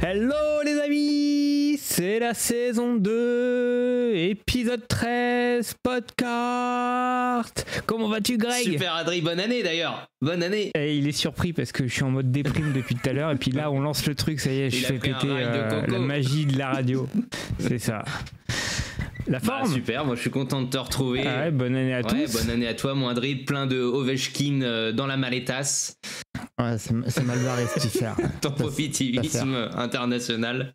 Hello les amis, c'est la saison 2, épisode 13, podcast. Comment vas-tu Greg? Super Adri, bonne année d'ailleurs, bonne année. Et il est surpris parce que je suis en mode déprime depuis tout à l'heure et puis là on lance le truc, ça y est, je fais péter la magie de la radio, c'est ça. La forme super, moi je suis content de te retrouver. Ah ouais, bonne année à tous. Bonne année à toi mon Adri, plein de Ovechkin dans la maletas. Ouais, c'est mal barré cette affaire. Ton positivisme international.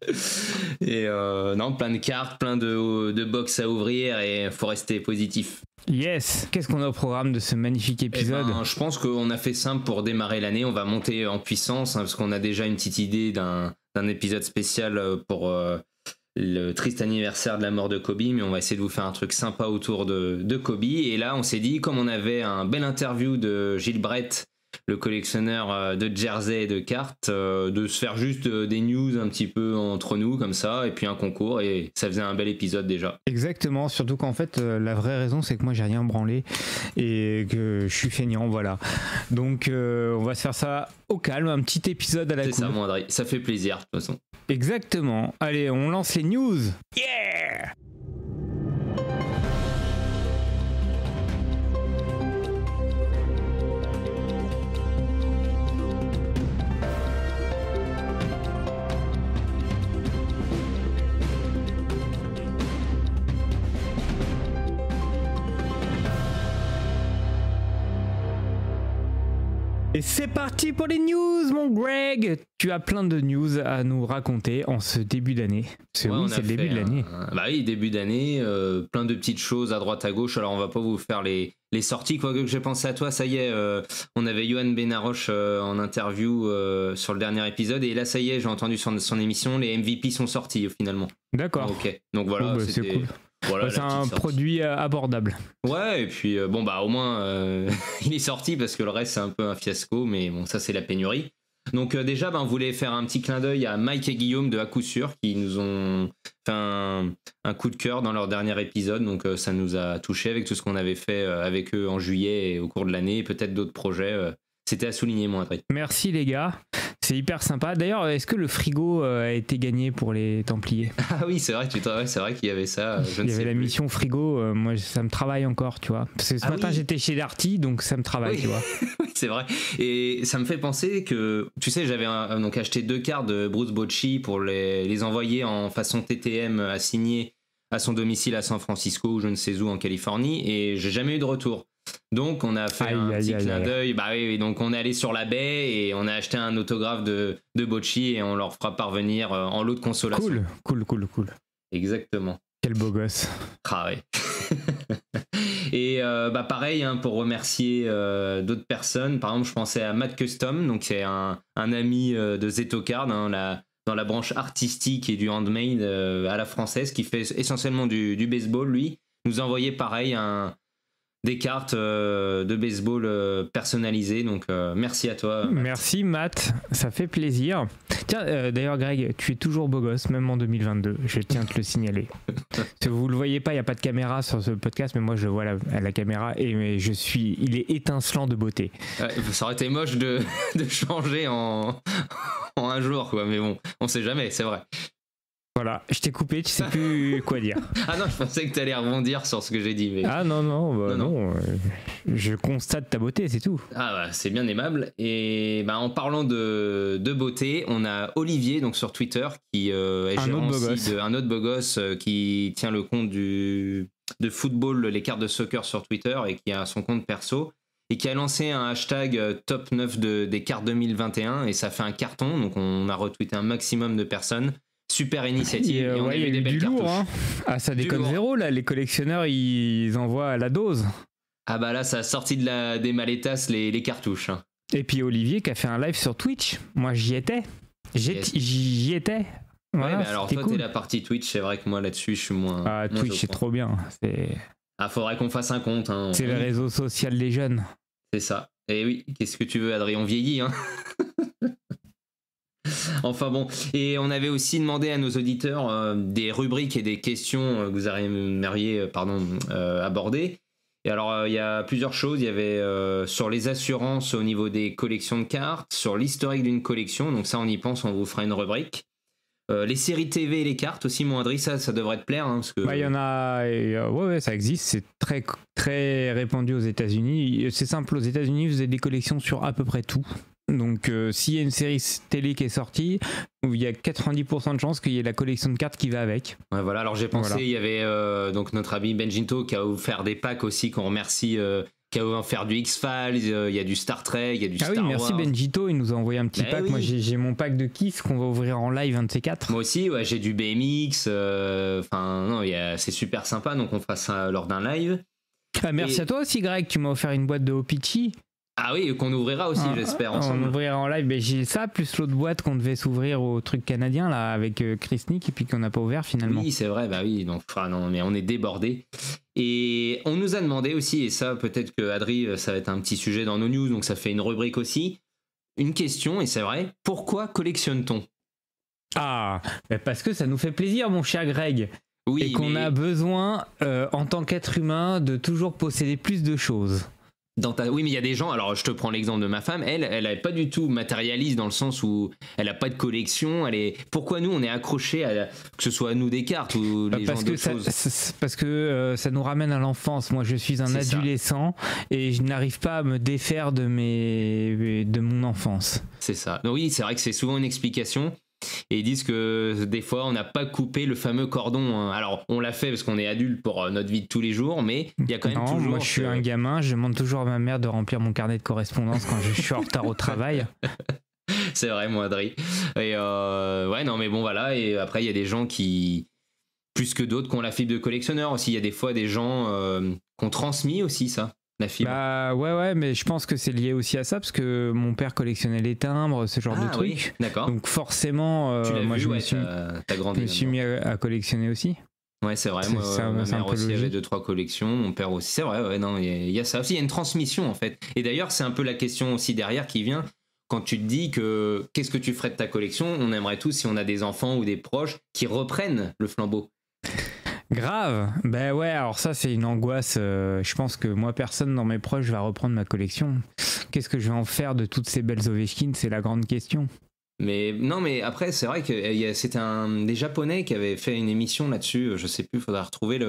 Et non, plein de cartes, plein de box à ouvrir et faut rester positif. Yes. Qu'est-ce qu'on a au programme de ce magnifique épisode? Je pense qu'on a fait simple pour démarrer l'année. On va monter en puissance parce qu'on a déjà une petite idée d'un épisode spécial pour le triste anniversaire de la mort de Kobe, mais on va essayer de vous faire un truc sympa autour de Kobe. Et là, on s'est dit, comme on avait un bel interview de Gilles Brett, le collectionneur de jersey et de cartes, de se faire juste des news un petit peu entre nous comme ça, et puis un concours, et ça faisait un bel épisode déjà. Exactement, surtout qu'en fait la vraie raison c'est que moi j'ai rien branlé et que je suis feignant, voilà. Donc on va se faire ça au calme, un petit épisode à la cool. C'est ça mon André, ça fait plaisir de toute façon. Exactement, allez on lance les news. Yeah. Et c'est parti pour les news, mon Greg. Tu as plein de news à nous raconter en ce début d'année. C'est le début de l'année. Bah oui, début d'année, plein de petites choses à droite à gauche. Alors on va pas vous faire les sorties, quoique j'ai pensé à toi, ça y est, on avait Johan Benaroche en interview sur le dernier épisode, et là ça y est, j'ai entendu son émission, les MVP sont sortis finalement. D'accord. Ok, donc voilà, c'est cool. Voilà, c'est un produit abordable. Ouais, et puis bon bah au moins il est sorti parce que le reste c'est un peu un fiasco, mais bon ça c'est la pénurie. Donc déjà on voulait faire un petit clin d'œil à Mike et Guillaume de À Coup Sûr qui nous ont fait un coup de cœur dans leur dernier épisode, donc ça nous a touché avec tout ce qu'on avait fait avec eux en juillet et au cours de l'année, et peut-être d'autres projets. C'était à souligner, mon André. Merci les gars, c'est hyper sympa. D'ailleurs, est-ce que le frigo a été gagné pour les Templiers? Ah oui, c'est vrai, c'est vrai qu'il y avait ça. Il y avait la mission frigo, moi ça me travaille encore, tu vois. Parce que ce matin j'étais chez Darty, donc ça me travaille, tu vois. Oui, c'est vrai. Et ça me fait penser que, tu sais, j'avais donc acheté 2 cartes de Bruce Bocci pour les envoyer en façon TTM à signer à son domicile à San Francisco ou je ne sais où en Californie, et j'ai jamais eu de retour. Donc on a fait un petit clin d'œil. Bah oui, donc on est allé sur la baie et on a acheté un autographe de Bocci et on leur fera parvenir en lot de consolation. Cool. Exactement. Quel beau gosse. Ah ouais. Et bah pareil, hein, pour remercier d'autres personnes. Par exemple, je pensais à Matt Custom, donc c'est un ami de Zetocard, hein, dans la branche artistique et du handmade à la française, qui fait essentiellement du baseball. Lui nous a envoyé pareil des cartes de baseball personnalisées, donc merci à toi, Matt. Merci Matt, ça fait plaisir. Tiens, d'ailleurs Greg, tu es toujours beau gosse, même en 2022, je tiens à te le signaler. Vous le voyez pas, il n'y a pas de caméra sur ce podcast, mais moi je le vois à la caméra et il est étincelant de beauté. Ça aurait été moche de changer en un jour, quoi, mais bon, on sait jamais, c'est vrai. Voilà, je t'ai coupé, tu sais plus quoi dire. Ah non, je pensais que tu allais rebondir sur ce que j'ai dit. Mais... Ah non, je constate ta beauté, c'est tout. Ah bah, c'est bien aimable. Et bah, en parlant de beauté, on a Olivier donc sur Twitter qui est gérant aussi un autre beau gosse qui tient le compte de football, les cartes de soccer sur Twitter, et qui a son compte perso, et qui a lancé un hashtag top 9 des cartes 2021, et ça fait un carton, donc on a retweeté un maximum de personnes. Super initiative. Et on a eu des belles cartouches. Lourd, hein. Ah, ça déconne zéro, là. Les collectionneurs, ils envoient à la dose. Ah bah là, ça a sorti des maletas les cartouches. Hein. Et puis Olivier qui a fait un live sur Twitch. Moi, j'y étais. J'y étais. Voilà, ouais, mais alors toi, cool. T'es la partie Twitch. C'est vrai que moi, là-dessus, je suis moins... Ah, Twitch, c'est trop bien. Faudrait qu'on fasse un compte. Hein. C'est le réseau social des jeunes. C'est ça. Et oui, qu'est-ce que tu veux, Adrien? On vieillit, hein. Enfin bon, et on avait aussi demandé à nos auditeurs des rubriques et des questions que vous aimeriez aborder. Et alors, il y a plusieurs choses. Il y avait sur les assurances au niveau des collections de cartes, sur l'historique d'une collection. Donc ça, on y pense, on vous fera une rubrique. Les séries TV et les cartes aussi, mon Adri, ça devrait te plaire. Hein, parce que... il y en a, ouais, ça existe, c'est très, très répandu aux États-Unis. C'est simple, aux États-Unis, vous avez des collections sur à peu près tout. Donc, s'il y a une série télé qui est sortie, il y a 90% de chances qu'il y ait la collection de cartes qui va avec. Ouais, voilà, alors j'ai pensé, il y avait donc notre ami Benjinto qui a offert des packs aussi, qu'on remercie. Qui a offert du X-Files, il y a du Star Trek, il y a du Star Wars. Ah oui, merci Benjito, il nous a envoyé un petit pack. Oui. Moi j'ai mon pack de Kiss qu'on va ouvrir en live, un de ces quatre. Moi aussi, ouais, j'ai du BMX, non, c'est super sympa, donc on fera ça lors d'un live. Merci à toi aussi Greg, tu m'as offert une boîte de Opichi. Ah oui, qu'on ouvrira aussi, j'espère, ensemble. On ouvrira en live, j'ai ça, plus l'autre boîte qu'on devait s'ouvrir au truc canadien, là, avec Chris Nick, et puis qu'on n'a pas ouvert finalement. Oui, c'est vrai, bah oui, donc, non, mais on est débordés. Et on nous a demandé aussi, et ça, peut-être que Adri, ça va être un petit sujet dans nos news, donc ça fait une rubrique aussi, une question, et c'est vrai, pourquoi collectionne-t-on ? Ah, parce que ça nous fait plaisir, mon cher Greg. Oui, et qu'on a besoin, en tant qu'être humain, de toujours posséder plus de choses. Oui, mais il y a des gens, alors je te prends l'exemple de ma femme, elle n'est pas du tout matérialiste dans le sens où elle n'a pas de collection. Pourquoi nous, on est accrochés à que ce soit à nous des cartes ou les gens d'autres choses ? Parce que ça nous ramène à l'enfance. Moi, je suis un adolescent et je n'arrive pas à me défaire de mon enfance. C'est ça. Donc oui, c'est vrai que c'est souvent une explication. Et ils disent que des fois on n'a pas coupé le fameux cordon. Alors on l'a fait parce qu'on est adulte pour notre vie de tous les jours, mais il y a quand même toujours... Moi je suis un gamin, je demande toujours à ma mère de remplir mon carnet de correspondance quand je suis en retard au travail. C'est vrai, moi Adri. Et ouais, non mais bon voilà, et après il y a des gens qui, plus que d'autres, qui ont la fibre de collectionneur aussi. Il y a des fois des gens qui ont transmis aussi ça. La fibre. Bah ouais, mais je pense que c'est lié aussi à ça parce que mon père collectionnait les timbres, ce genre de trucs. Oui, d'accord. Donc forcément, moi je me suis mis à collectionner aussi. Ouais, c'est vrai. Moi, ma mère aussi avait 2-3 collections, mon père aussi. C'est vrai, ouais, non, il y a ça aussi. Il y a une transmission en fait. Et d'ailleurs, c'est un peu la question aussi derrière qui vient quand tu te dis que qu'est-ce que tu ferais de ta collection ? On aimerait tous, si on a des enfants ou des proches, qui reprennent le flambeau. Grave, ben ouais, alors ça c'est une angoisse, je pense que moi personne dans mes proches va reprendre ma collection. Qu'est-ce que je vais en faire de toutes ces belles Ovechkin, c'est la grande question. Mais non, mais après c'est vrai que c'était des Japonais qui avaient fait une émission là-dessus, je sais plus, il faudra retrouver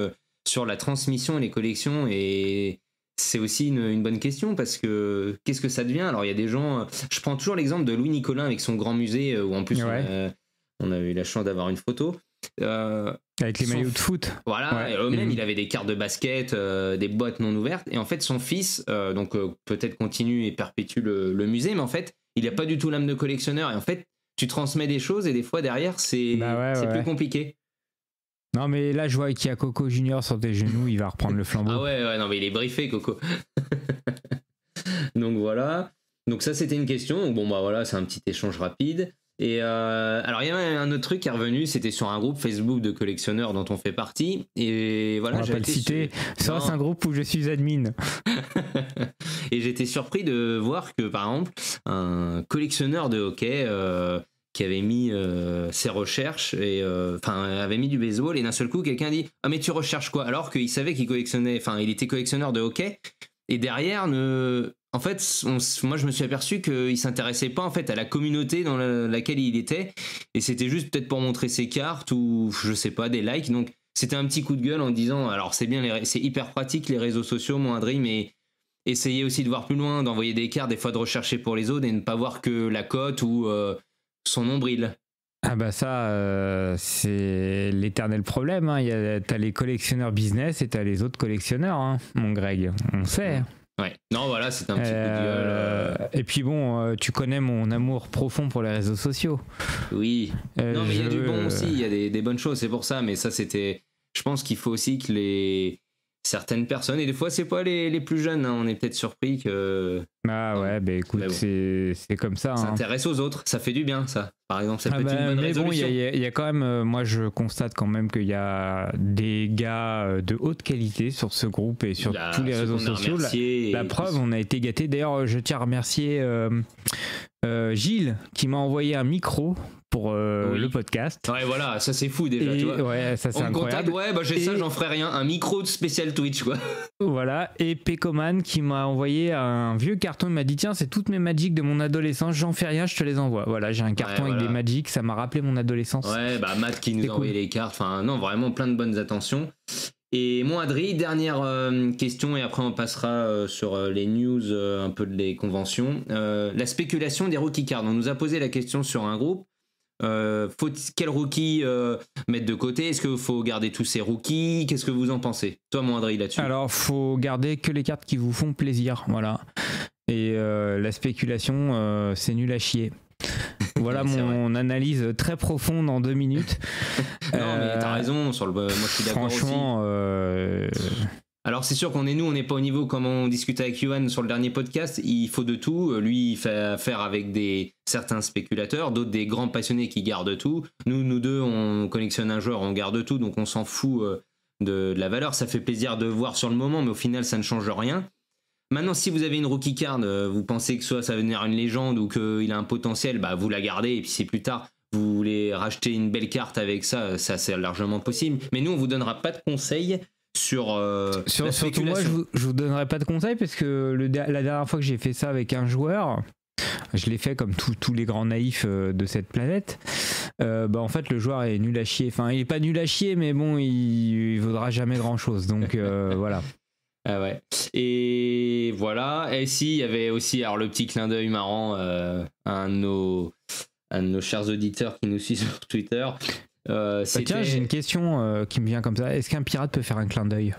sur la transmission et les collections, et c'est aussi une bonne question parce que qu'est-ce que ça devient ? Alors il y a des gens, je prends toujours l'exemple de Louis Nicolin avec son grand musée où en plus on a eu la chance d'avoir une photo. Avec les maillots de foot. Voilà, et même il avait des cartes de basket, des boîtes non ouvertes, et en fait son fils peut-être continue et perpétue le musée, mais en fait il n'a pas du tout l'âme de collectionneur, et en fait tu transmets des choses et des fois derrière c'est plus compliqué. Non mais là je vois qu'il y a Coco Junior sur tes genoux, il va reprendre le flambeau. Ah ouais, non mais il est briefé Coco. Donc voilà, donc ça c'était une question, bon bah voilà, c'est un petit échange rapide. Et alors il y a un autre truc qui est revenu, c'était sur un groupe Facebook de collectionneurs dont on fait partie, et voilà, on va pas le citer, c'est un groupe où je suis admin. Et j'étais surpris de voir que par exemple un collectionneur de hockey qui avait mis ses recherches et avait mis du baseball, et d'un seul coup quelqu'un dit ah mais tu recherches quoi, alors qu'il savait qu'il collectionnait, il était collectionneur de hockey, et derrière en fait, moi je me suis aperçu qu'il s'intéressait pas en fait à la communauté dans laquelle il était, et c'était juste peut-être pour montrer ses cartes ou je sais pas, des likes. Donc c'était un petit coup de gueule en disant alors c'est bien, c'est hyper pratique les réseaux sociaux, mon Adri, mais essayez aussi de voir plus loin, d'envoyer des cartes, des fois de rechercher pour les autres et ne pas voir que la cote ou son nombril. Ah bah ça, c'est l'éternel problème, hein. T'as les collectionneurs business et t'as les autres collectionneurs, hein, mon Greg, on sait. Ouais. Non, voilà, c'est un petit coup de gueule. Et puis bon, tu connais mon amour profond pour les réseaux sociaux. Oui. Non, mais il y a du bon aussi, il y a des bonnes choses, c'est pour ça. Mais ça, c'était... Je pense qu'il faut aussi que certaines personnes, et des fois, c'est pas les plus jeunes, hein, on est peut-être surpris que... Ah ouais, bah écoute, bon. c'est comme ça. Ça intéresse aux autres, ça fait du bien, ça. Par exemple, ça peut être une bonne résolution. Mais bon, il y a quand même, moi je constate quand même qu'il y a des gars de haute qualité sur ce groupe et sur tous les réseaux sociaux. La preuve, on a été gâtés. D'ailleurs, je tiens à remercier Gilles qui m'a envoyé un micro pour le podcast. Ouais, voilà, ça c'est fou déjà, tu vois. Ouais, ça c'est incroyable. J'ai ça, j'en ferai rien. Un micro spécial Twitch, quoi. Voilà, et Pecoman qui m'a envoyé un vieux carton, il m'a dit tiens, c'est toutes mes Magic de mon adolescence, j'en fais rien, je te les envoie. Voilà, j'ai un carton avec des Magic, ça m'a rappelé mon adolescence. Ouais, Matt qui nous a envoyé les cartes, enfin non, vraiment plein de bonnes attentions. Et moi, Adri, dernière question, et après on passera sur les news, un peu des conventions. La spéculation des rookie cards. On nous a posé la question sur un groupe. Quel rookie mettre de côté? Est-ce qu'il faut garder tous ces rookies? Qu'est-ce que vous en pensez? Toi, mon Adri, là-dessus. Alors, faut garder que les cartes qui vous font plaisir, voilà. Et la spéculation, c'est nul à chier. Voilà mon analyse très profonde en 2 minutes. Non, mais t'as raison. Moi, je suis d'accord aussi. Franchement, alors c'est sûr on n'est pas au niveau comme on discutait avec Yohan sur le dernier podcast, il faut de tout, lui il fait affaire avec certains spéculateurs, d'autres des grands passionnés qui gardent tout, nous deux on collectionne un joueur, on garde tout, donc on s'en fout de la valeur, ça fait plaisir de voir sur le moment mais au final ça ne change rien. Maintenant si vous avez une rookie card, vous pensez que soit ça va devenir une légende ou qu'il a un potentiel, vous la gardez et puis c'est plus tard. Vous voulez racheter une belle carte avec ça c'est largement possible, mais nous on vous donnera pas de conseils surtout moi je vous donnerai pas de conseils parce que la dernière fois que j'ai fait ça avec un joueur, je l'ai fait comme tous les grands naïfs de cette planète. En fait le joueur est nul à chier, enfin il est pas nul à chier mais bon il vaudra jamais grand chose, donc voilà. Ah ouais. Et voilà. Et si il y avait aussi alors le petit clin d'œil marrant un de nos chers auditeurs qui nous suit sur Twitter. Tiens, j'ai une question qui me vient comme ça. Est-ce qu'un pirate peut faire un clin d'œil?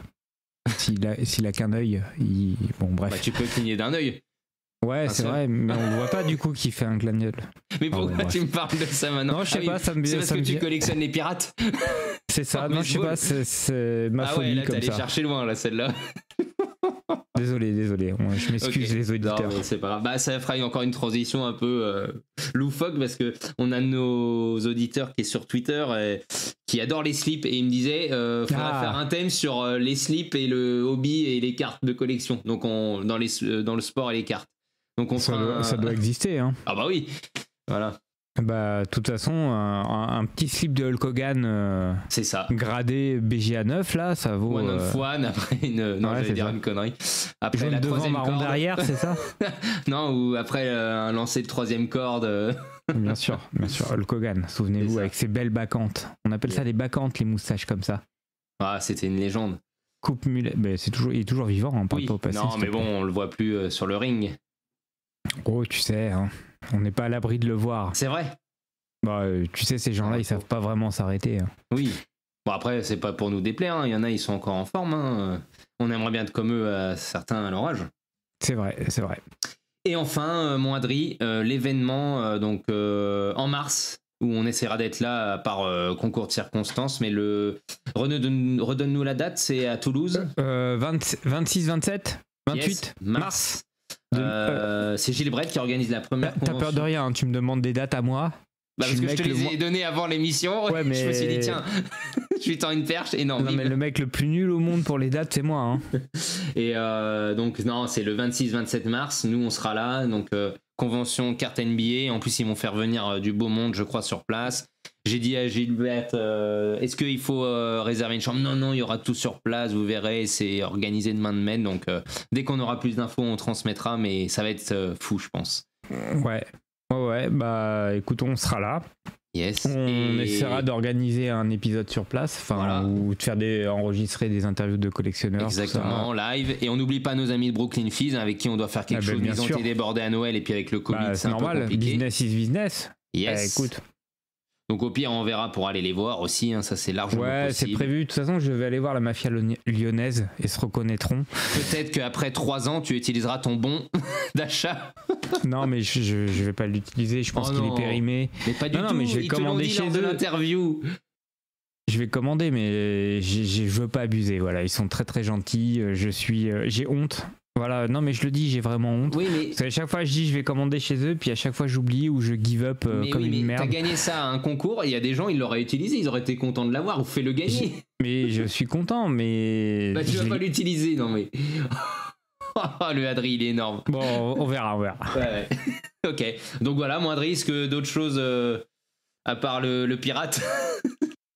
S'il a qu'un œil, bon bref. Tu peux cligner d'un œil. Ouais, c'est vrai, mais on ne voit pas du coup qui fait un clin d'œil. Mais pourquoi tu me parles de ça maintenant? Non, je sais pas, ça me c'est parce que tu collectionnes les pirates. C'est ça, non, je sais pas, c'est ma folie là, comme ça. T'es allé chercher loin là, celle-là. Désolé, je m'excuse les auditeurs. Non, mais c'est pas grave. Ça fera encore une transition un peu loufoque parce que on a nos auditeurs qui est sur Twitter qui adorent les slips et ils me disaient faudrait faire un thème sur les slips et le hobby et les cartes de collection. Donc dans le sport et les cartes. Donc ça doit exister, hein. Ah bah oui. Voilà. De toute façon, un petit slip de Hulk Hogan c'est ça. Gradé BGA 9, là, ça vaut... One of one, après j'allais dire une connerie. Après jaune la devant, troisième marron corde. derrière, c'est ça? Non, ou après un lancer de troisième corde. Bien sûr, Hulk Hogan, souvenez-vous, avec ses belles bacchantes. On appelle ça des bacchantes, les moustaches comme ça. Ah, c'était une légende. Coupe mulet, il est toujours vivant, on parle pas au passé. Non, mais bon, on le voit plus sur le ring. Oh, tu sais, hein, on n'est pas à l'abri de le voir. C'est vrai. Tu sais, ces gens-là, ils savent pas vraiment s'arrêter. Hein. Oui. Bon, après, c'est pas pour nous déplaire. Hein. Il y en a, ils sont encore en forme. Hein. On aimerait bien être comme eux, certains à leur âge. C'est vrai. Et enfin, mon Adri, l'événement en mars, où on essaiera d'être là par concours de circonstances, mais redonne-nous la date, c'est à Toulouse. 26, 27, 28 yes, mars. C'est Gilles Brett qui organise la première convention. T'as peur de rien, hein, tu me demandes des dates à moi. Parce que je te les ai données avant l'émission. Ouais, mais... Je me suis dit, tiens, je lui tends une perche et non. Non, mais le mec le plus nul au monde pour les dates, c'est moi. Hein. Et donc, non, c'est le 26-27 mars. Nous, on sera là. Donc, convention carte NBA. En plus, ils vont faire venir du beau monde, je crois, sur place. J'ai dit à Gilbert, est-ce qu'il faut réserver une chambre? Non, il y aura tout sur place, vous verrez, c'est organisé de main de maître. Donc, dès qu'on aura plus d'infos, on transmettra, mais ça va être fou, je pense. Ouais, écoute, on sera là. Yes. On essaiera d'organiser un épisode sur place, ou de faire enregistrer des interviews de collectionneurs. Exactement, live. Et on n'oublie pas nos amis de Brooklyn Fizz avec qui on doit faire quelque chose. Ils ont été débordés à Noël et puis avec le Covid, c'est normal, un peu compliqué. Business is business. Yes. Écoute. Donc au pire, on verra pour aller les voir aussi, hein, ça c'est largement possible. Ouais, c'est prévu. De toute façon, je vais aller voir la mafia lyonnaise et se reconnaîtront. Peut-être qu'après 3 ans, tu utiliseras ton bon d'achat. Non, mais je vais pas l'utiliser, je pense qu'il est périmé. Mais pas du tout, mais je vais commander chez eux. De l'interview. Je vais commander, mais je veux pas abuser. Voilà, ils sont très très gentils. J'ai honte. Voilà, non mais je le dis, j'ai vraiment honte. Oui, mais... Parce qu'à chaque fois je dis je vais commander chez eux, puis à chaque fois j'oublie ou je give up une merde. T'as gagné ça à un concours, et il y a des gens, ils l'auraient utilisé, ils auraient été contents de l'avoir, ou fais-le gagner. Mais je suis content, mais... tu vas pas l'utiliser, non mais... le Adri, il est énorme. Bon, on verra. Ouais. Ok, donc voilà, moins de risques, d'autres choses à part le pirate.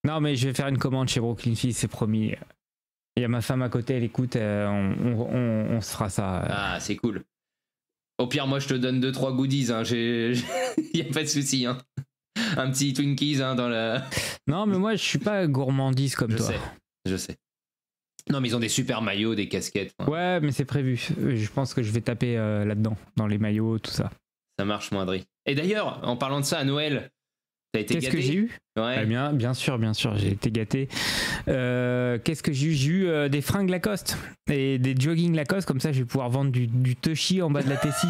Non, mais je vais faire une commande chez Brooklyn Fizz, c'est promis. Il y a ma femme à côté, elle écoute, on se fera ça. Ah, c'est cool. Au pire, moi, je te donne 2-3 goodies. Hein. Il n'y a pas de souci. Hein. Un petit Twinkies dans la... Non, mais moi, je suis pas gourmandise comme toi. Je sais. Non, mais ils ont des super maillots, des casquettes. Hein. Ouais, mais c'est prévu. Je pense que je vais taper là-dedans, dans les maillots, tout ça. Ça marche, Moindry. Et d'ailleurs, en parlant de ça, à Noël, t'as été gâté? Qu'est-ce que j'ai eu? Ouais. Bien sûr, j'ai été gâté. Qu'est-ce que j'ai eu? J'ai eu des fringues Lacoste et des jogging Lacoste, comme ça je vais pouvoir vendre du Tushy en bas de la Tessie.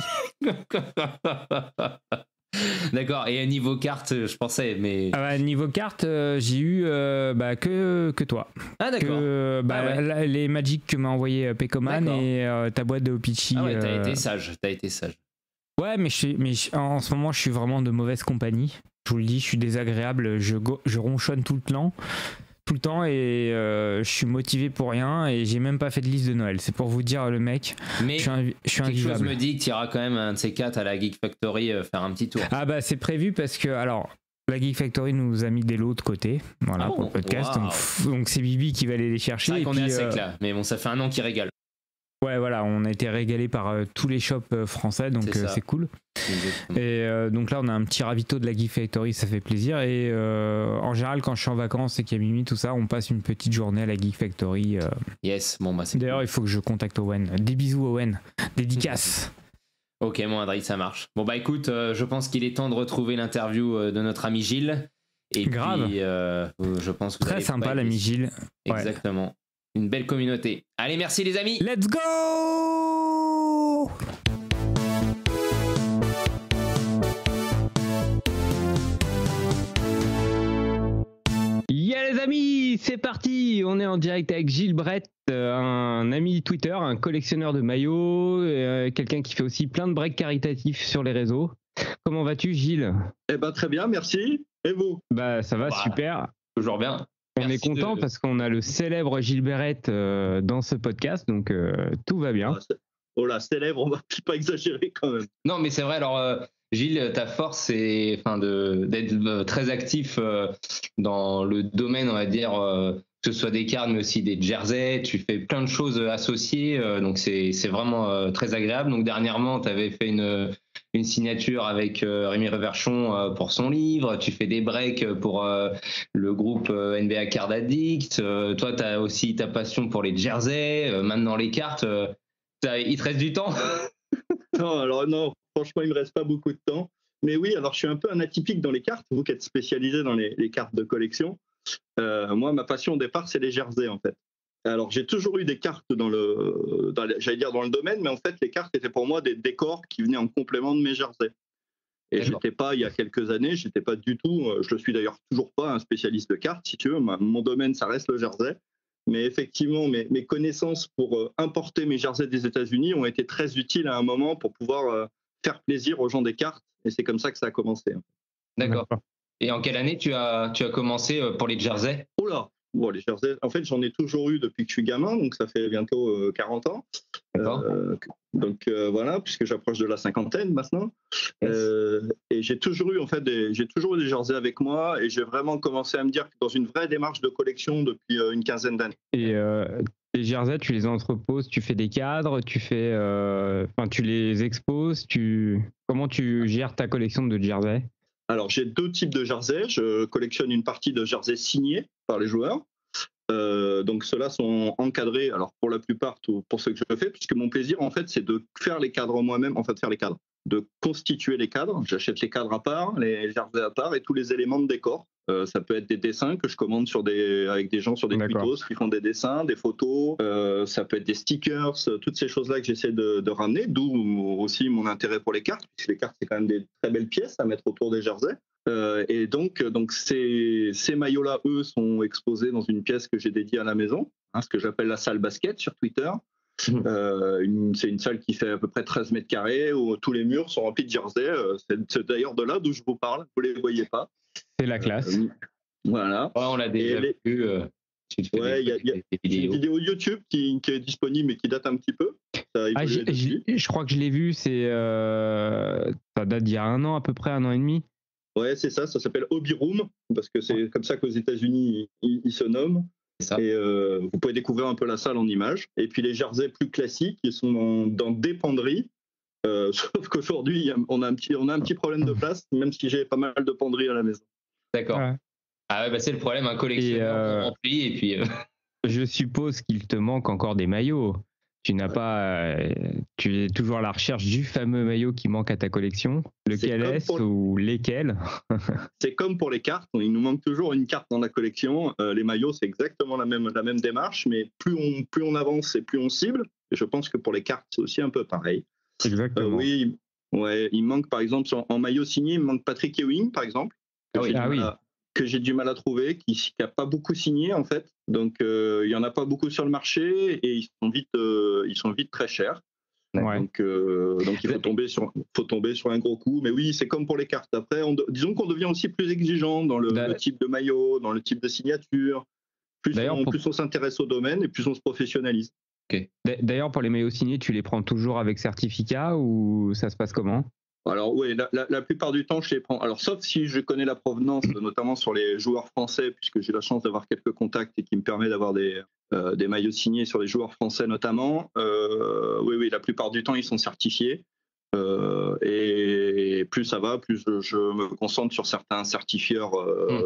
D'accord, et niveau carte, je pensais, mais... Ah bah, niveau carte, j'ai eu que toi. Ah d'accord. Ouais. Les Magic que m'a envoyé Pekoman et ta boîte de Opichi. Ah ouais, t'as été sage. Ouais, mais en ce moment, je suis vraiment de mauvaise compagnie. Je vous le dis, je suis désagréable, je ronchonne tout le temps et je suis motivé pour rien et j'ai même pas fait de liste de Noël. C'est pour vous dire, le mec, mais je suis quelque invivable. chose me dit que tu iras quand même un de ces quatre à la Geek Factory faire un petit tour. Ah bah c'est prévu parce que, alors, la Geek Factory nous a mis des lots de côté, voilà, pour le podcast. Wow. Donc c'est Bibi qui va aller les chercher. C'est vrai qu'on est à sec là, mais bon, ça fait un an qu'il régale. Ouais, voilà, on a été régalé par tous les shops français, donc c'est cool. Exactement. Et donc là, on a un petit ravito de la Geek Factory, ça fait plaisir. Et en général, quand je suis en vacances et qu'il y a Mimi, tout ça, on passe une petite journée à la Geek Factory. Yes, bon bah c'est D'ailleurs, cool. Il faut que je contacte Owen. Des bisous, Owen. Dédicace. Ok, mon Adrien, ça marche. Bon bah écoute, je pense qu'il est temps de retrouver l'interview de notre ami Gilles. Et grave. Puis, je pense que très sympa l'ami Gilles. Exactement. Ouais. Une belle communauté. Allez, merci les amis. Let's go! Yeah les amis, c'est parti. On est en direct avec Gilles Brett, un ami Twitter, un collectionneur de maillots, quelqu'un qui fait aussi plein de breaks caritatifs sur les réseaux. Comment vas-tu, Gilles? Eh ben très bien, merci. Et vous? Bah ça va, super. Toujours bien. On est content parce qu'on a le célèbre Gilles Brett dans ce podcast, donc tout va bien. Oh là, célèbre, on va pas exagérer quand même. Non, mais c'est vrai. Alors, Gilles, ta force, c'est d'être très actif dans le domaine, on va dire, que ce soit des cartes, mais aussi des jerseys. Tu fais plein de choses associées, donc c'est vraiment très agréable. Donc dernièrement, tu avais fait une signature avec Rémi Reverchon pour son livre, tu fais des breaks pour le groupe NBA Card Addict, toi tu as aussi ta passion pour les jerseys, maintenant les cartes, il te reste du temps? Non, alors non, franchement il me reste pas beaucoup de temps, mais oui, alors je suis un peu un atypique dans les cartes, vous qui êtes spécialisé dans les cartes de collection. Moi ma passion au départ c'est les jerseys en fait. Alors j'ai toujours eu des cartes j'allais dire dans le domaine, mais en fait les cartes étaient pour moi des décors qui venaient en complément de mes jerseys. Et j'étais pas, il y a quelques années, j'étais pas du tout, je le suis d'ailleurs toujours pas un spécialiste de cartes, si tu veux, mon domaine ça reste le jersey. Mais effectivement, mes connaissances pour importer mes jerseys des États-Unis ont été très utiles à un moment pour pouvoir faire plaisir aux gens des cartes, et c'est comme ça que ça a commencé. D'accord. Et en quelle année tu as commencé pour les jerseys? Oh là! Bon, les jerseys, en fait, j'en ai toujours eu depuis que je suis gamin, donc ça fait bientôt 40 ans. Donc voilà, puisque j'approche de la cinquantaine maintenant. Yes. Et j'ai toujours eu des jerseys avec moi, et j'ai vraiment commencé à me dire que dans une vraie démarche de collection depuis une quinzaine d'années. Et les jerseys, tu les entreposes, tu fais des cadres, tu les exposes, comment tu gères ta collection de jerseys? Alors, j'ai deux types de jerseys. Je collectionne une partie de jerseys signés par les joueurs. Donc, ceux-là sont encadrés, alors pour la plupart, pour ceux que je fais, puisque mon plaisir, en fait, c'est de faire les cadres moi-même, de constituer les cadres. J'achète les cadres à part, les jerseys à part et tous les éléments de décor. Ça peut être des dessins que je commande avec des gens sur des tweetos qui font des dessins, des photos. Ça peut être des stickers, toutes ces choses-là que j'essaie de ramener, d'où aussi mon intérêt pour les cartes, puisque les cartes, c'est quand même des très belles pièces à mettre autour des jerseys. Et donc ces maillots-là, eux, sont exposés dans une pièce que j'ai dédiée à la maison, ce que j'appelle la salle basket sur Twitter. C'est une salle qui fait à peu près 13 mètres carrés, où tous les murs sont remplis de jerseys. C'est d'ailleurs de là d'où je vous parle, vous ne les voyez pas. C'est la classe. Voilà. Ouais, on l'a déjà vu. Ouais, il y a une vidéo YouTube qui est disponible mais qui date un petit peu. Ça a évolué depuis. Je crois que je l'ai vu, ça date d'il y a 1 an à peu près, 1 an et demi. Ouais, c'est ça s'appelle Hobby Room, parce que c'est comme ça qu'aux États-Unis ils se nomment. Et vous pouvez découvrir un peu la salle en images. Et puis les jerseys plus classiques, ils sont dans des penderies. Sauf qu'aujourd'hui, on a un petit problème de place, même si j'ai pas mal de penderies à la maison. D'accord. Ouais. Ah ouais, bah c'est le problème, un collectionneur rempli et puis. Je suppose qu'il te manque encore des maillots. Tu n'as pas, tu es toujours à la recherche du fameux maillot qui manque à ta collection. Lequel est-ce ou lesquels? C'est comme pour les cartes, il nous manque toujours une carte dans la collection. Les maillots, c'est exactement la même démarche, mais plus on avance et plus on cible. Et je pense que pour les cartes, c'est aussi un peu pareil. Exactement. Oui, ouais, il manque par exemple en maillot signé, il manque Patrick Ewing par exemple. Que j'ai du mal à trouver, qui n'a pas beaucoup signé en fait. Donc il y en a pas beaucoup sur le marché et ils sont vite très chers. Ouais. Donc il faut tomber sur un gros coup. Mais oui, c'est comme pour les cartes. Après, disons qu'on devient aussi plus exigeant dans le type de maillot, dans le type de signature. Plus on s'intéresse au domaine et plus on se professionnalise. Okay. D'ailleurs, pour les maillots signés, tu les prends toujours avec certificat ou ça se passe comment? Alors oui, la plupart du temps, je les prends. Alors sauf si je connais la provenance, notamment sur les joueurs français, puisque j'ai la chance d'avoir quelques contacts et qui me permet d'avoir des maillots signés sur les joueurs français notamment. Oui, la plupart du temps, ils sont certifiés. Et plus ça va, plus je me concentre sur certains certifieurs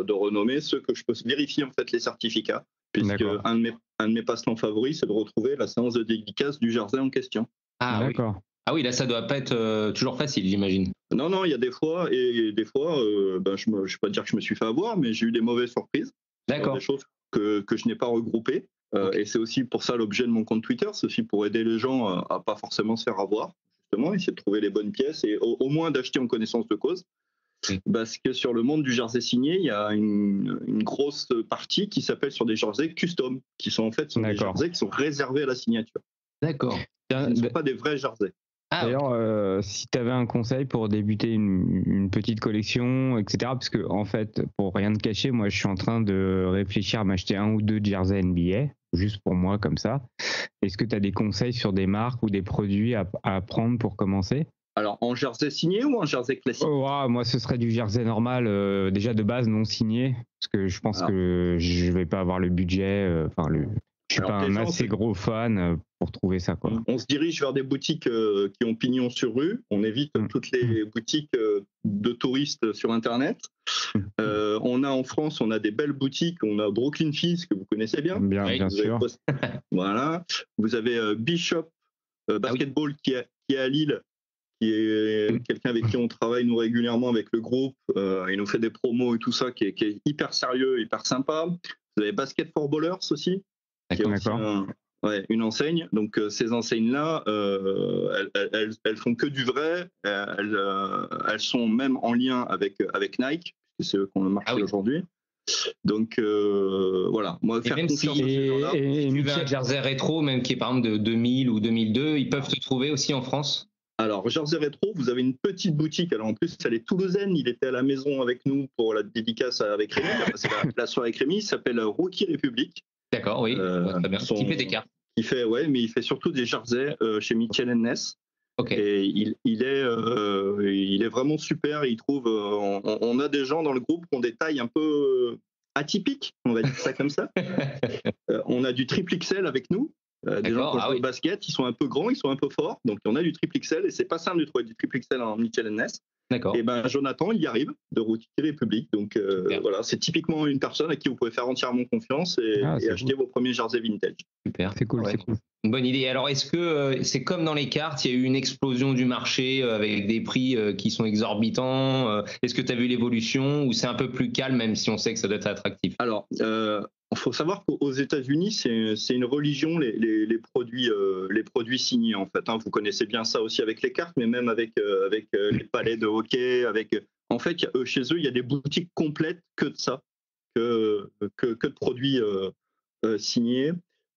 de renommée, ceux que je peux vérifier en fait les certificats, puisque un de mes passe-temps favoris, c'est de retrouver la séance de dédicace du jersey en question. Ah d'accord. Ah oui, là ça doit pas être toujours facile, j'imagine. Non, il y a des fois, je ne vais pas dire que je me suis fait avoir, mais j'ai eu des mauvaises surprises. D'accord. Des choses que je n'ai pas regroupées. Et c'est aussi pour ça l'objet de mon compte Twitter, c'est aussi pour aider les gens à pas forcément se faire avoir, justement, essayer de trouver les bonnes pièces et au moins d'acheter en connaissance de cause. Parce que sur le monde du jersey signé, il y a une grosse partie qui s'appelle sur des jerseys custom, qui sont en fait des jerseys qui sont réservés à la signature. D'accord. Ce ne sont pas des vrais jerseys. D'ailleurs, si tu avais un conseil pour débuter une petite collection, etc., parce que en fait, pour rien te cacher, moi je suis en train de réfléchir à m'acheter 1 ou 2 jerseys NBA, juste pour moi comme ça. Est-ce que tu as des conseils sur des marques ou des produits à prendre pour commencer? Alors, en jersey signé ou en jersey classique? Moi, ce serait du jersey normal, déjà de base non signé, parce que je pense que je vais pas avoir le budget, je suis pas un assez gros fan pour trouver ça, quoi. On se dirige vers des boutiques qui ont pignon sur rue. On évite toutes les boutiques de touristes sur Internet. On a en France, on a des belles boutiques. On a Brooklyn Fizz que vous connaissez bien. Bien sûr. Voilà. Vous avez Bishop Basketball qui est à Lille, qui est quelqu'un avec qui on travaille nous régulièrement avec le groupe. Il nous fait des promos et tout ça qui est hyper sérieux, hyper sympa. Vous avez Basket for Ballers aussi. D'accord. Une enseigne. Donc ces enseignes-là, elles font que du vrai. Elles sont même en lien avec Nike, puisque c'est eux qui ont le marché aujourd'hui. Donc voilà. Moi, faire confiance à ces gens-là. Si tu veux un jersey rétro, même qui est par exemple de 2000 ou 2002, ils peuvent te trouver aussi en France? Alors, jersey rétro, vous avez une petite boutique. Alors, en plus, elle est toulousaine. Il était à la maison avec nous pour la dédicace avec Rémi. Il a passé la soirée avec Rémi. Il s'appelle Rookie République. D'accord, oui. Très bien. Qui fait des cartes. Mais il fait surtout des jerseys chez Mitchell & Ness. Okay. Et il est vraiment super. Il trouve. On a des gens dans le groupe qui ont des tailles un peu atypiques, on va dire ça comme ça. On a du triple XL avec nous. Des gens qui jouent au basket, ils sont un peu grands, ils sont un peu forts, donc on a du triple XL et c'est pas simple de trouver du triple XL en Mitchell & Ness. D'accord. Et Jonathan, il y arrive de Rookie République, donc voilà, c'est typiquement une personne à qui vous pouvez faire entièrement confiance et acheter vos premiers jerseys vintage. Super, c'est cool, c'est cool. Une bonne idée. Alors, est-ce que c'est comme dans les cartes, il y a eu une explosion du marché avec des prix qui sont exorbitants? Est-ce que tu as vu l'évolution ou c'est un peu plus calme, même si on sait que ça doit être attractif? Alors, il faut savoir qu'aux États-Unis, c'est une religion, les produits signés, en fait. Vous connaissez bien ça aussi avec les cartes, mais même avec les palets de hockey. En fait, chez eux, il y a des boutiques complètes que de ça, que de produits signés.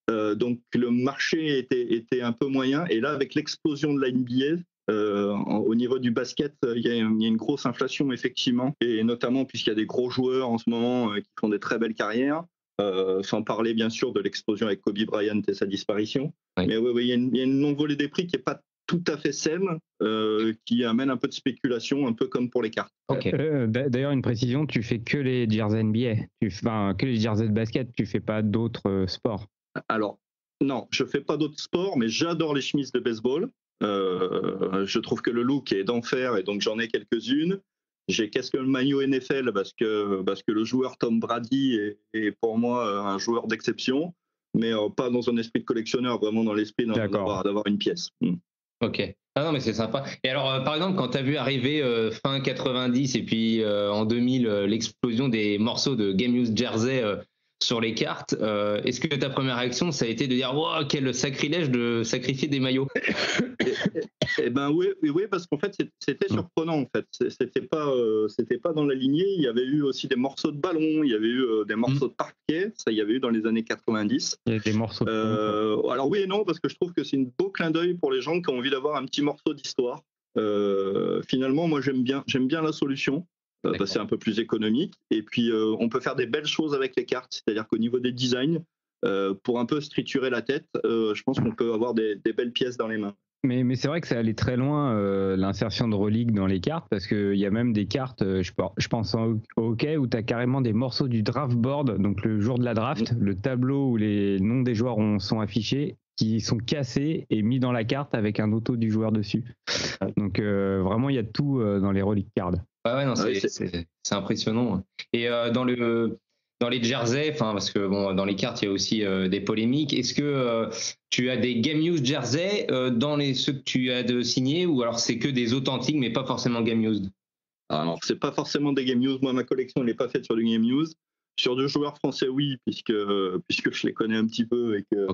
Donc, le marché était un peu moyen. Et là, avec l'explosion de la NBA, au niveau du basket, il y a une grosse inflation, effectivement. Et notamment puisqu'il y a des gros joueurs en ce moment qui font des très belles carrières. sans parler bien sûr de l'explosion avec Kobe Bryant et sa disparition. Oui. Mais il y a une envolée des prix qui n'est pas tout à fait saine, qui amène un peu de spéculation, un peu comme pour les cartes. Ok. D'ailleurs, une précision, tu fais que les jerseys NBA, que les jerseys de basket, tu fais pas d'autres sports. Alors, non, je fais pas d'autres sports, mais j'adore les chemises de baseball. Je trouve que le look est d'enfer et donc j'en ai quelques-unes. J'ai casqué le maillot NFL parce que le joueur Tom Brady est pour moi un joueur d'exception, mais pas dans un esprit de collectionneur, vraiment dans l'esprit d'avoir une pièce. Ok. Ah non, mais c'est sympa. Et alors, par exemple, quand tu as vu arriver fin 90 et puis en 2000 l'explosion des morceaux de Game Used Jersey sur les cartes, est-ce que ta première réaction, ça a été de dire « Wow, quel sacrilège de sacrifier des maillots !» Eh ben oui, parce qu'en fait c'était surprenant en fait. C'était pas dans la lignée. Il y avait eu aussi des morceaux de ballon, il y avait eu des morceaux de parquet. Ça, il y avait eu dans les années 90. Il y a des morceaux. Alors oui et non, parce que je trouve que c'est un beau clin d'œil pour les gens qui ont envie d'avoir un petit morceau d'histoire. Finalement, moi j'aime bien la solution. C'est un peu plus économique. Et puis on peut faire des belles choses avec les cartes. C'est-à-dire qu'au niveau des designs, pour un peu se triturer la tête, je pense qu'on peut avoir des belles pièces dans les mains. Mais c'est vrai que ça allait très loin, l'insertion de reliques dans les cartes, parce qu'il y a même des cartes, je pense au hockey, où tu as carrément des morceaux du draft board, donc le jour de la draft, le tableau où les noms des joueurs sont affichés, qui sont cassés et mis dans la carte avec un auto du joueur dessus. Donc vraiment, il y a tout dans les reliques cards. Ouais, non, c'est impressionnant. Et dans les jerseys, parce que bon, dans les cartes, il y a aussi des polémiques. Est-ce que tu as des Game Used jerseys dans ceux que tu as signés, ou alors c'est que des authentiques, mais pas forcément Game Used? Alors, c'est pas forcéément des Game Used. Moi, ma collection, elle n'est pas faite sur du Game Used. Sur deux joueurs français, oui, puisque je les connais un petit peu et que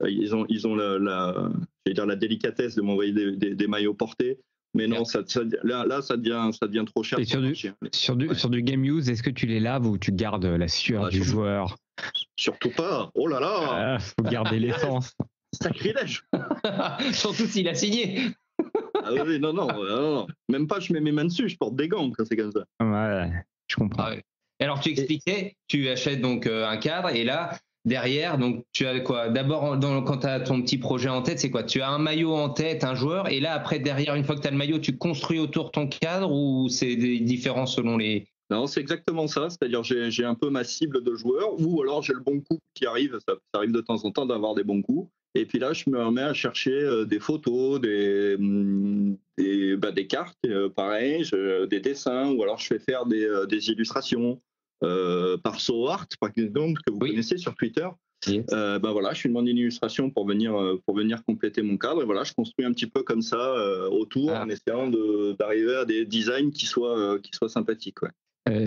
ils ont la délicatesse de m'envoyer des maillots portés. Mais non, ça devient trop cher. Et sur du Game Use, est-ce que tu les laves ou tu gardes la sueur du joueur? Surtout pas. Oh là là. Faut garder l'essence. Sacrilège. Surtout s'il a signé. Ah oui, non. Même pas, je mets mes mains dessus, je porte des gants quand c'est comme ça. Ouais, je comprends. Ah ouais. Alors tu expliquais, tu achètes donc un cadre et là, derrière, donc tu as quoi? D'abord, quand tu as ton petit projet en tête, c'est quoi? Tu as un maillot en tête, un joueur, et là, après, derrière, une fois que tu as le maillot, tu construis autour ton cadre, ou c'est différent selon les... Non, c'est exactement ça. C'est-à-dire, j'ai un peu ma cible de joueurs, ou alors j'ai le bon coup qui arrive. Ça arrive de temps en temps d'avoir des bons coups. Et puis là, je me remets à chercher des photos, des cartes, pareil, des dessins, ou alors je fais faire des illustrations. Par SoArt, par exemple, que vous connaissez sur Twitter. Yes. Voilà, je lui demande une illustration pour venir compléter mon cadre. Et voilà, je construis un petit peu comme ça autour, en essayant d'arriver à des designs qui soient sympathiques. Ouais.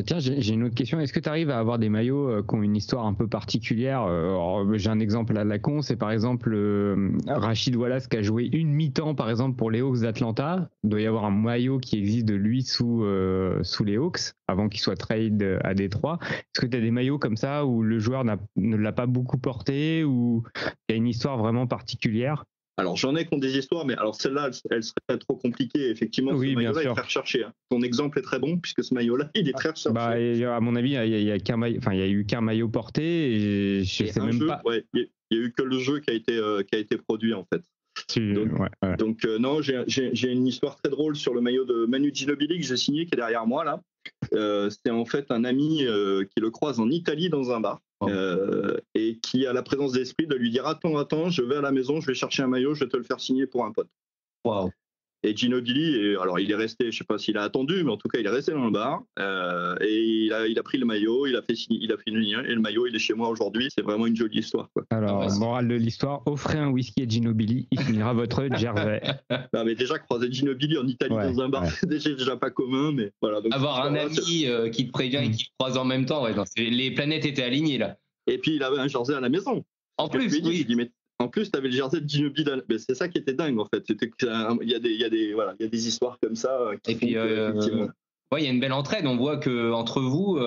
Tiens, j'ai une autre question. Est-ce que tu arrives à avoir des maillots qui ont une histoire un peu particulière? J'ai un exemple à la con, c'est par exemple Rachid Wallace qui a joué une mi-temps par exemple pour les Hawks d'Atlanta. Il doit y avoir un maillot qui existe de lui sous les Hawks avant qu'il soit trade à Détroit. Est-ce que tu as des maillots comme ça où le joueur ne l'a pas beaucoup porté, ou il y a une histoire vraiment particulière? Alors, j'en ai qui ont des histoires, mais alors celle-là, elle serait trop compliquée. Effectivement, oui, ce maillot-là est très recherché. Hein. Ton exemple est très bon, puisque ce maillot-là, il est très recherché. À mon avis, il y a eu qu'un maillot porté, et je sais même pas. Ouais, il y a eu que le jeu qui a été produit, en fait. Donc non, j'ai une histoire très drôle sur le maillot de Manu Ginobili que j'ai signé, qui est derrière moi, là. C'est en fait un ami qui le croise en Italie dans un bar. Et qui a la présence d'esprit de lui dire attends, je vais à la maison, je vais chercher un maillot, je vais te le faire signer pour un pote. Wow. Et Ginobili, alors il est resté, je sais pas s'il a attendu, mais en tout cas il est resté dans le bar et il a pris le maillot, il a fait une ligne, et le maillot il est chez moi aujourd'hui. C'est vraiment une jolie histoire, quoi. Alors morale de l'histoire, offrez un whisky à Ginobili, il finira votre jersey. Non, mais déjà croiser Ginobili en Italie dans un bar, c'est déjà pas commun, mais voilà. Donc, avoir un ami qui te prévient et qui te croise en même temps, les planètes étaient alignées là. Et puis il avait un jersey à la maison. En plus, oui. Je dis, mais en plus, tu avais le jersey de Ginobili. C'est ça qui était dingue, en fait. Il y a des histoires comme ça. Et puis, il y a une belle entraide. On voit qu'entre vous,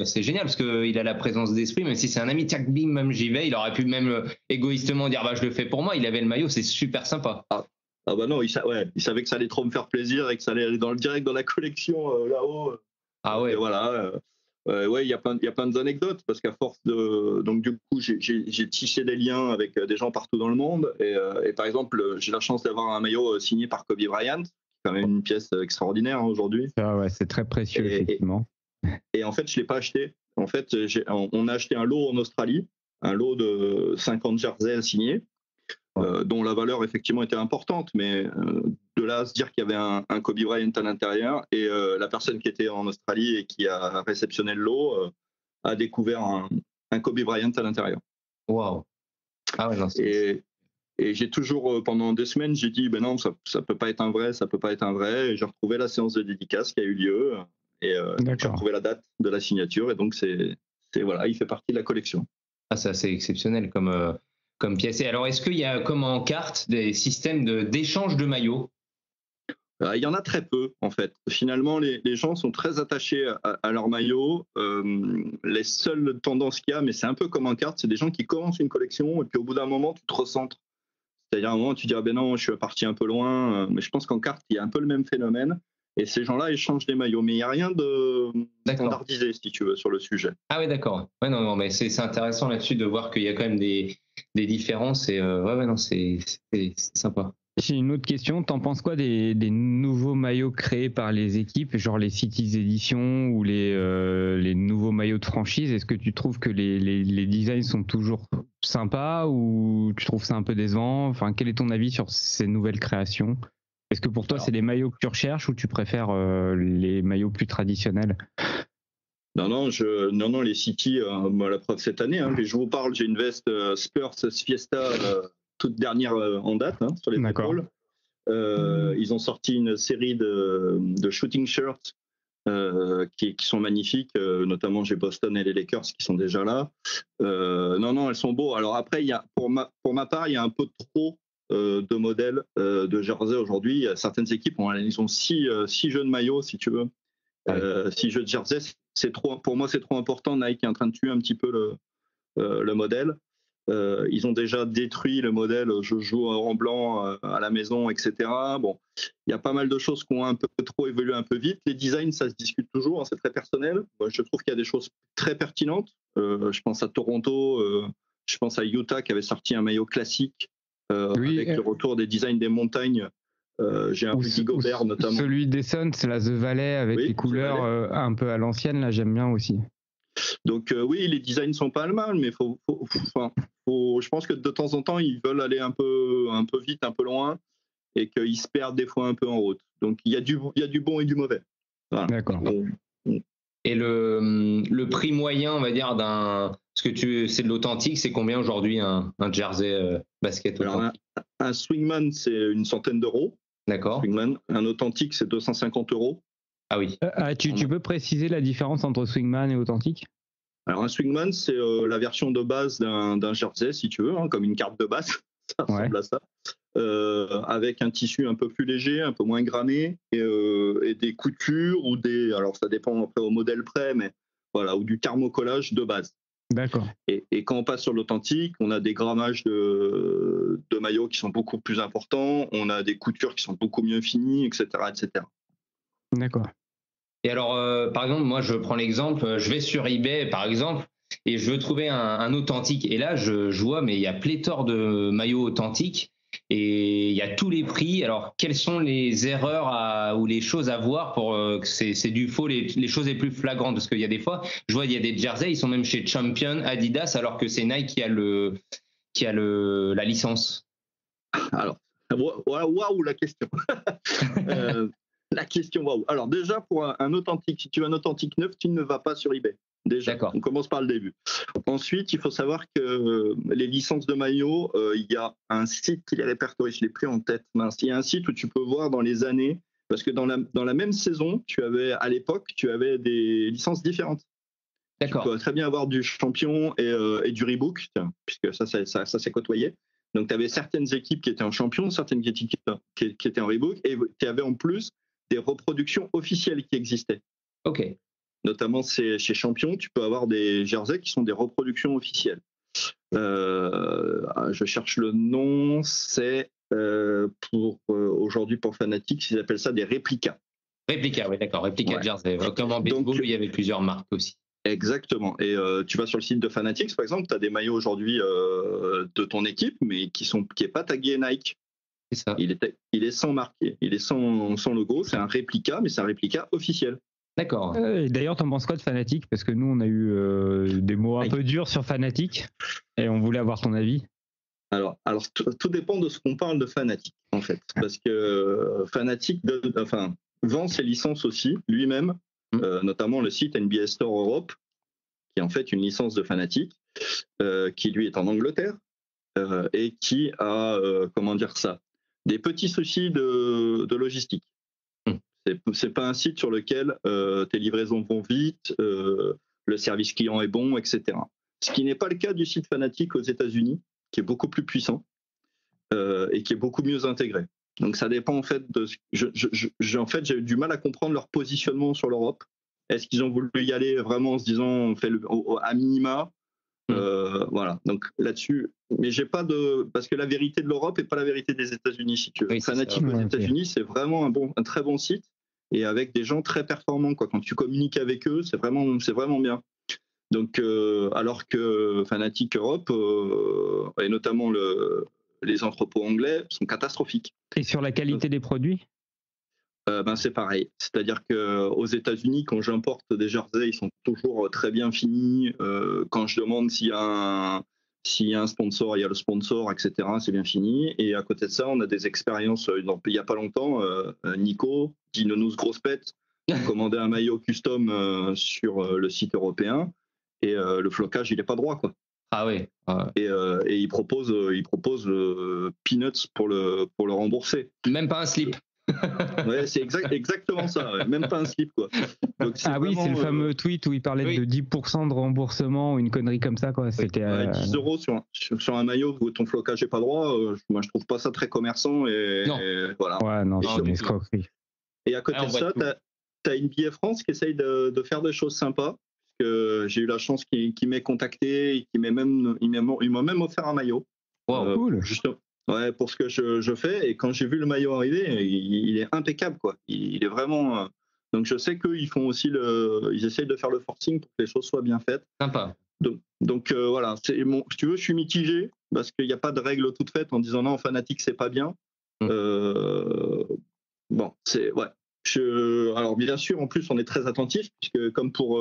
c'est génial parce qu'il a la présence d'esprit, même si c'est un ami, tac, bim, même j'y vais. Il aurait pu même égoïstement dire je le fais pour moi. Il avait le maillot, c'est super sympa. Ah bah non, il savait que ça allait trop me faire plaisir et que ça allait aller direct dans la collection là-haut. Ah ouais. Et voilà. Ouais, il y a plein d'anecdotes parce qu'à force de, donc du coup, j'ai tissé des liens avec des gens partout dans le monde et par exemple, j'ai la chance d'avoir un maillot signé par Kobe Bryant, qui est quand même une pièce extraordinaire aujourd'hui. Ouais, c'est très précieux effectivement. Et en fait, je l'ai pas acheté. En fait, on a acheté un lot en Australie, un lot de 50 jerseys à signer, dont la valeur effectivement était importante, mais de là à se dire qu'il y avait un Kobe Bryant à l'intérieur, et la personne qui était en Australie et qui a réceptionné le lot a découvert un Kobe Bryant à l'intérieur. Waouh. Ah ouais, non, et j'ai toujours, pendant des semaines, j'ai dit, ben non, ça peut pas être un vrai, ça peut pas être un vrai, et j'ai retrouvé la séance de dédicace qui a eu lieu, et j'ai retrouvé la date de la signature, et donc voilà, il fait partie de la collection. Ah, c'est assez exceptionnel comme pièce. Et alors, est-ce qu'il y a, comme en carte, des systèmes d'échange de maillots? Il y en a très peu, en fait. Finalement, les gens sont très attachés à leur maillot. Les seules tendances qu'il y a, mais c'est un peu comme en carte, c'est des gens qui commencent une collection et puis au bout d'un moment, tu te recentres. C'est-à-dire, à un moment, tu dis, ah ben non, je suis parti un peu loin. Mais je pense qu'en carte, il y a un peu le même phénomène. Et ces gens-là échangent des maillots. Mais il n'y a rien de standardisé, si tu veux, sur le sujet. Ah ouais, d'accord. Ouais, non, mais c'est intéressant là-dessus de voir qu'il y a quand même des différences. Et ouais, non, c'est sympa. J'ai une autre question. T'en penses quoi des nouveaux maillots créés par les équipes, genre les Cities Edition ou les nouveaux maillots de franchise? Est-ce que tu trouves que les designs sont toujours sympas ou tu trouves ça un peu décevant? Enfin, quel est ton avis sur ces nouvelles créations? Est-ce que pour toi, c'est des maillots que tu recherches ou tu préfères les maillots plus traditionnels? Non, les City, la preuve cette année, je vous parle, j'ai une veste Spurs Fiesta toute dernière en date sur les épaules. Ils ont sorti une série de shooting shirts qui sont magnifiques, notamment j'ai Boston et les Lakers qui sont déjà là. Non, elles sont beaux. Alors après, pour ma part, il y a un peu trop de modèles de jersey aujourd'hui. Certaines équipes ils ont 6 jeux de maillots, si tu veux. 6 jeux de jersey, pour moi c'est trop important. Nike est en train de tuer un petit peu le modèle. Ils ont déjà détruit le modèle je joue en blanc à la maison, etc. Bon, il y a pas mal de choses qui ont un peu trop évolué un peu vite. Les designs, ça se discute toujours, c'est très personnel. Moi, je trouve qu'il y a des choses très pertinentes. Je pense à Toronto, je pense à Utah qui avait sorti un maillot classique avec le retour des designs des montagnes. J'ai un Rudy Gobert notamment. Celui des Suns, c'est la The Valley avec les couleurs un peu à l'ancienne, là j'aime bien aussi. Donc oui, les designs sont pas mal, mais je pense que de temps en temps ils veulent aller un peu vite, un peu loin, et qu'ils se perdent des fois un peu en route. Donc il y a du bon et du mauvais. Voilà. D'accord. Et le prix moyen, on va dire, parce que c'est de l'authentique, c'est combien aujourd'hui un jersey basket authentique? Alors, un Swingman, c'est une centaine d'euros. D'accord. Swingman. Un authentique, c'est 250 euros. Ah oui. Tu peux préciser la différence entre Swingman et authentique? Alors un Swingman, c'est la version de base d'un jersey, si tu veux, comme une carte de base. Ça ressemble à ça. Avec un tissu un peu plus léger, un peu moins grammé, et des coutures ou alors ça dépend après au modèle près, mais voilà, ou du thermocollage de base. D'accord. Et quand on passe sur l'authentique, on a des grammages de maillots qui sont beaucoup plus importants, on a des coutures qui sont beaucoup mieux finies, etc., etc. D'accord. Et alors, par exemple, moi, je prends l'exemple, je vais sur eBay, par exemple, et je veux trouver un authentique. Et là, je vois, mais il y a pléthore de maillots authentiques et il y a tous les prix. Alors, quelles sont les erreurs ou les choses à voir pour que c'est du faux, les choses les plus flagrantes? Parce qu'il y a des fois, je vois, il y a des jerseys, ils sont même chez Champion, Adidas, alors que c'est Nike qui a la licence. Alors, waouh, la question. La question, waouh. Alors déjà, pour un authentique, si tu veux un authentique neuf, tu ne vas pas sur eBay. Déjà, on commence par le début. Ensuite, il faut savoir que les licences de maillots, il y a un site qui les répertorie, je ne l'ai plus en tête. Mince. Il y a un site où tu peux voir dans les années, parce que dans la même saison, à l'époque, tu avais des licences différentes. D'accord. Tu peux très bien avoir du Champion et du Reebok, puisque ça s'est côtoyé. Donc, tu avais certaines équipes qui étaient en Champion, certaines qui étaient en Reebok, et tu avais en plus des reproductions officielles qui existaient. Ok. Notamment chez Champion, tu peux avoir des jerseys qui sont des reproductions officielles. Je cherche le nom, c'est aujourd'hui pour Fanatics, ils appellent ça des réplicas. Réplicas, oui, d'accord. Réplica de jersey. Comme en baseball, il y avait plusieurs marques aussi. Exactement. Et tu vas sur le site de Fanatics, par exemple, tu as des maillots aujourd'hui de ton équipe, mais qui est pas tagué Nike. C'est ça. Il est sans marqué, il est sans logo, c'est un réplica, mais c'est un réplica officiel. D'accord. Et d'ailleurs, t'en penses quoi de Fnatic? Parce que nous, on a eu des mots un peu durs sur Fnatic et on voulait avoir ton avis. Alors tout dépend de ce qu'on parle de Fnatic, en fait. Parce que Fnatic vend ses licences aussi, lui-même, notamment le site NBA Store Europe, qui est en fait une licence de Fnatic, qui lui est en Angleterre, et qui a, des petits soucis de logistique. C'est pas un site sur lequel tes livraisons vont vite, le service client est bon, etc. Ce qui n'est pas le cas du site Fnatic aux États-Unis, qui est beaucoup plus puissant et qui est beaucoup mieux intégré. Donc ça dépend en fait de. J'ai eu du mal à comprendre leur positionnement sur l'Europe. Est-ce qu'ils ont voulu y aller vraiment en se disant on fait à minima? Voilà. Donc là-dessus, mais j'ai pas de, parce que la vérité de l'Europe n'est pas la vérité des États-Unis, si tu veux. Oui, Fnatic aux États-Unis, c'est vraiment un très bon site et avec des gens très performants, quoi. Quand tu communiques avec eux, c'est vraiment bien. Donc, alors que Fnatic Europe et notamment les entrepôts anglais sont catastrophiques. Et sur la qualité des produits? C'est pareil. C'est-à-dire qu'aux États-Unis, quand j'importe des jerseys, ils sont toujours très bien finis. Quand je demande s'il y a un sponsor, il y a le sponsor, etc. C'est bien fini. Et à côté de ça, on a des expériences. Il n'y a pas longtemps, Nico, dit Nounous Grosse Pète, a commandé un maillot custom sur le site européen. Et le flocage, il n'est pas droit, quoi. Ah oui. Et il propose peanuts pour le rembourser. Même pas un slip. Ouais, c'est exactement ça. Ouais. Même pas un slip, quoi. Donc, oui, c'est le fameux tweet où il parlait de 10% de remboursement ou une connerie comme ça, quoi. C'était 10 € sur un maillot où ton flocage n'est pas droit. Moi, je trouve pas ça très commerçant. Et voilà. Ouais, non, c'est une escroquerie. Et à côté de ça, tu as NBA France qui essaye de faire des choses sympas. Que j'ai eu la chance qu'il m'ait contacté et il m'a même offert un maillot. Wow, cool. Ouais, pour ce que je fais. Et quand j'ai vu le maillot arriver, il est impeccable, quoi. Il est vraiment. Donc je sais qu'ils font aussi ils essayent de faire le forcing pour que les choses soient bien faites. Sympa. Donc voilà. Si tu veux, je suis mitigé parce qu'il n'y a pas de règle toute faite en disant non, Fnatic c'est pas bien. Bon, c'est ouais. Alors bien sûr, en plus, on est très attentif puisque comme pour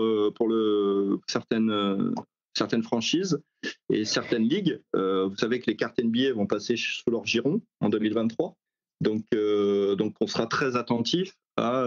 certaines franchises et certaines ligues, vous savez que les cartes NBA vont passer sous leur giron en 2023. Donc on sera très attentif à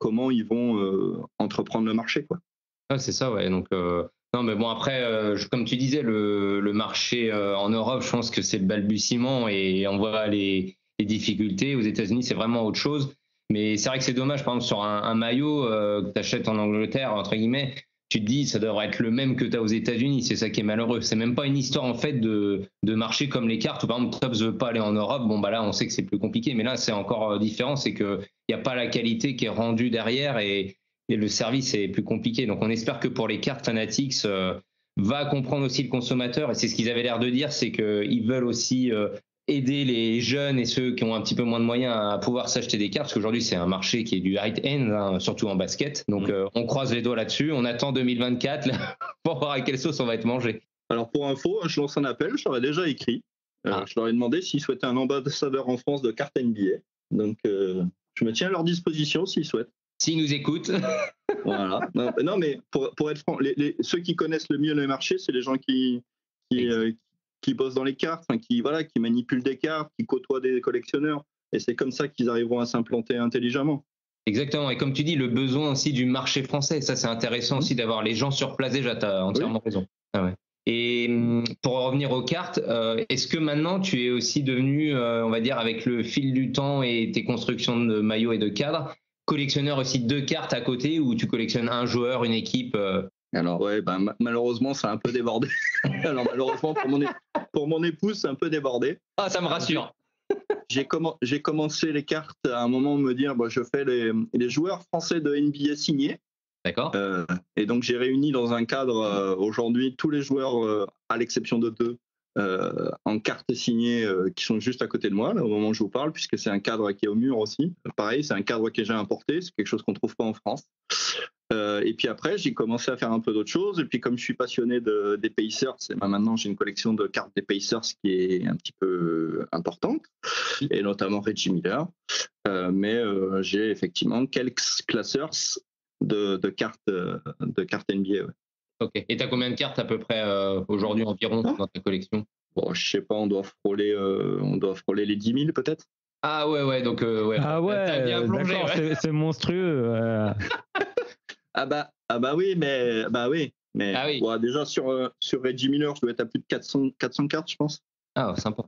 comment ils vont entreprendre le marché, quoi. Ah, c'est ça, ouais. Donc non, mais bon, après, comme tu disais, le marché en Europe, je pense que c'est le balbutiement et on voit les difficultés. Aux États-Unis, c'est vraiment autre chose. Mais c'est vrai que c'est dommage, par exemple, sur un maillot que tu achètes en Angleterre, entre guillemets, tu te dis ça devrait être le même que tu as aux États-Unis. C'est ça qui est malheureux. C'est même pas une histoire en fait de marché comme les cartes où par exemple Topps veut pas aller en Europe. Bon, bah là, on sait que c'est plus compliqué. Mais là, c'est encore différent. C'est qu'il n'y a pas la qualité qui est rendue derrière et le service est plus compliqué. Donc on espère que pour les cartes Fanatics, va comprendre aussi le consommateur. Et c'est ce qu'ils avaient l'air de dire, c'est qu'ils veulent aussi aider les jeunes et ceux qui ont un petit peu moins de moyens à pouvoir s'acheter des cartes, parce qu'aujourd'hui c'est un marché qui est du high-end, hein, surtout en basket. Donc on croise les doigts là-dessus, on attend 2024 là, pour voir à quelle sauce on va être mangé. Alors pour info, je lance un appel, je leur ai déjà écrit. Je leur ai demandé s'ils souhaitaient un ambassadeur en France de cartes NBA. Donc je me tiens à leur disposition s'ils souhaitent. S'ils nous écoutent. Voilà. Non, mais pour être franc, ceux qui connaissent le mieux le marché, c'est les gens qui bossent dans les cartes, qui manipulent des cartes, qui côtoient des collectionneurs. Et c'est comme ça qu'ils arriveront à s'implanter intelligemment. Exactement. Et comme tu dis, le besoin aussi du marché français. Ça, c'est intéressant aussi d'avoir les gens sur place déjà. Tu as entièrement raison. Ah ouais. Et pour revenir aux cartes, est-ce que maintenant tu es aussi devenu, on va dire, avec le fil du temps et tes constructions de maillots et de cadres, collectionneur aussi de cartes à côté où tu collectionnes un joueur, une équipe Alors ouais, malheureusement c'est un peu débordé. Alors malheureusement pour mon épouse c'est un peu débordé. Ah, ça me rassure. J'ai commencé les cartes à un moment me dire je fais les joueurs français de NBA signés. D'accord. Et donc j'ai réuni dans un cadre aujourd'hui tous les joueurs à l'exception de 2 en cartes signées qui sont juste à côté de moi là, au moment où je vous parle, puisque c'est un cadre qui est au mur aussi. Pareil, c'est un cadre que j'ai importé, c'est quelque chose qu'on ne trouve pas en France. Et puis après, j'ai commencé à faire un peu d'autres choses. Et puis comme je suis passionné des Pacers, maintenant j'ai une collection de cartes des Pacers qui est un petit peu importante, et notamment Reggie Miller. Mais j'ai effectivement quelques classeurs de cartes NBA. Ouais. Ok. Et tu as combien de cartes à peu près aujourd'hui environ dans ta collection? Bon, je sais pas, on doit frôler les 10 000 peut-être. Ah ouais, donc ouais. Ah ouais, t'as bien plongé, d'accord, ouais. c'est monstrueux. Ah bah oui, mais Ah oui. Bon, déjà sur Reggie Miller, je dois être à plus de 400 cartes, je pense. Ah, sympa.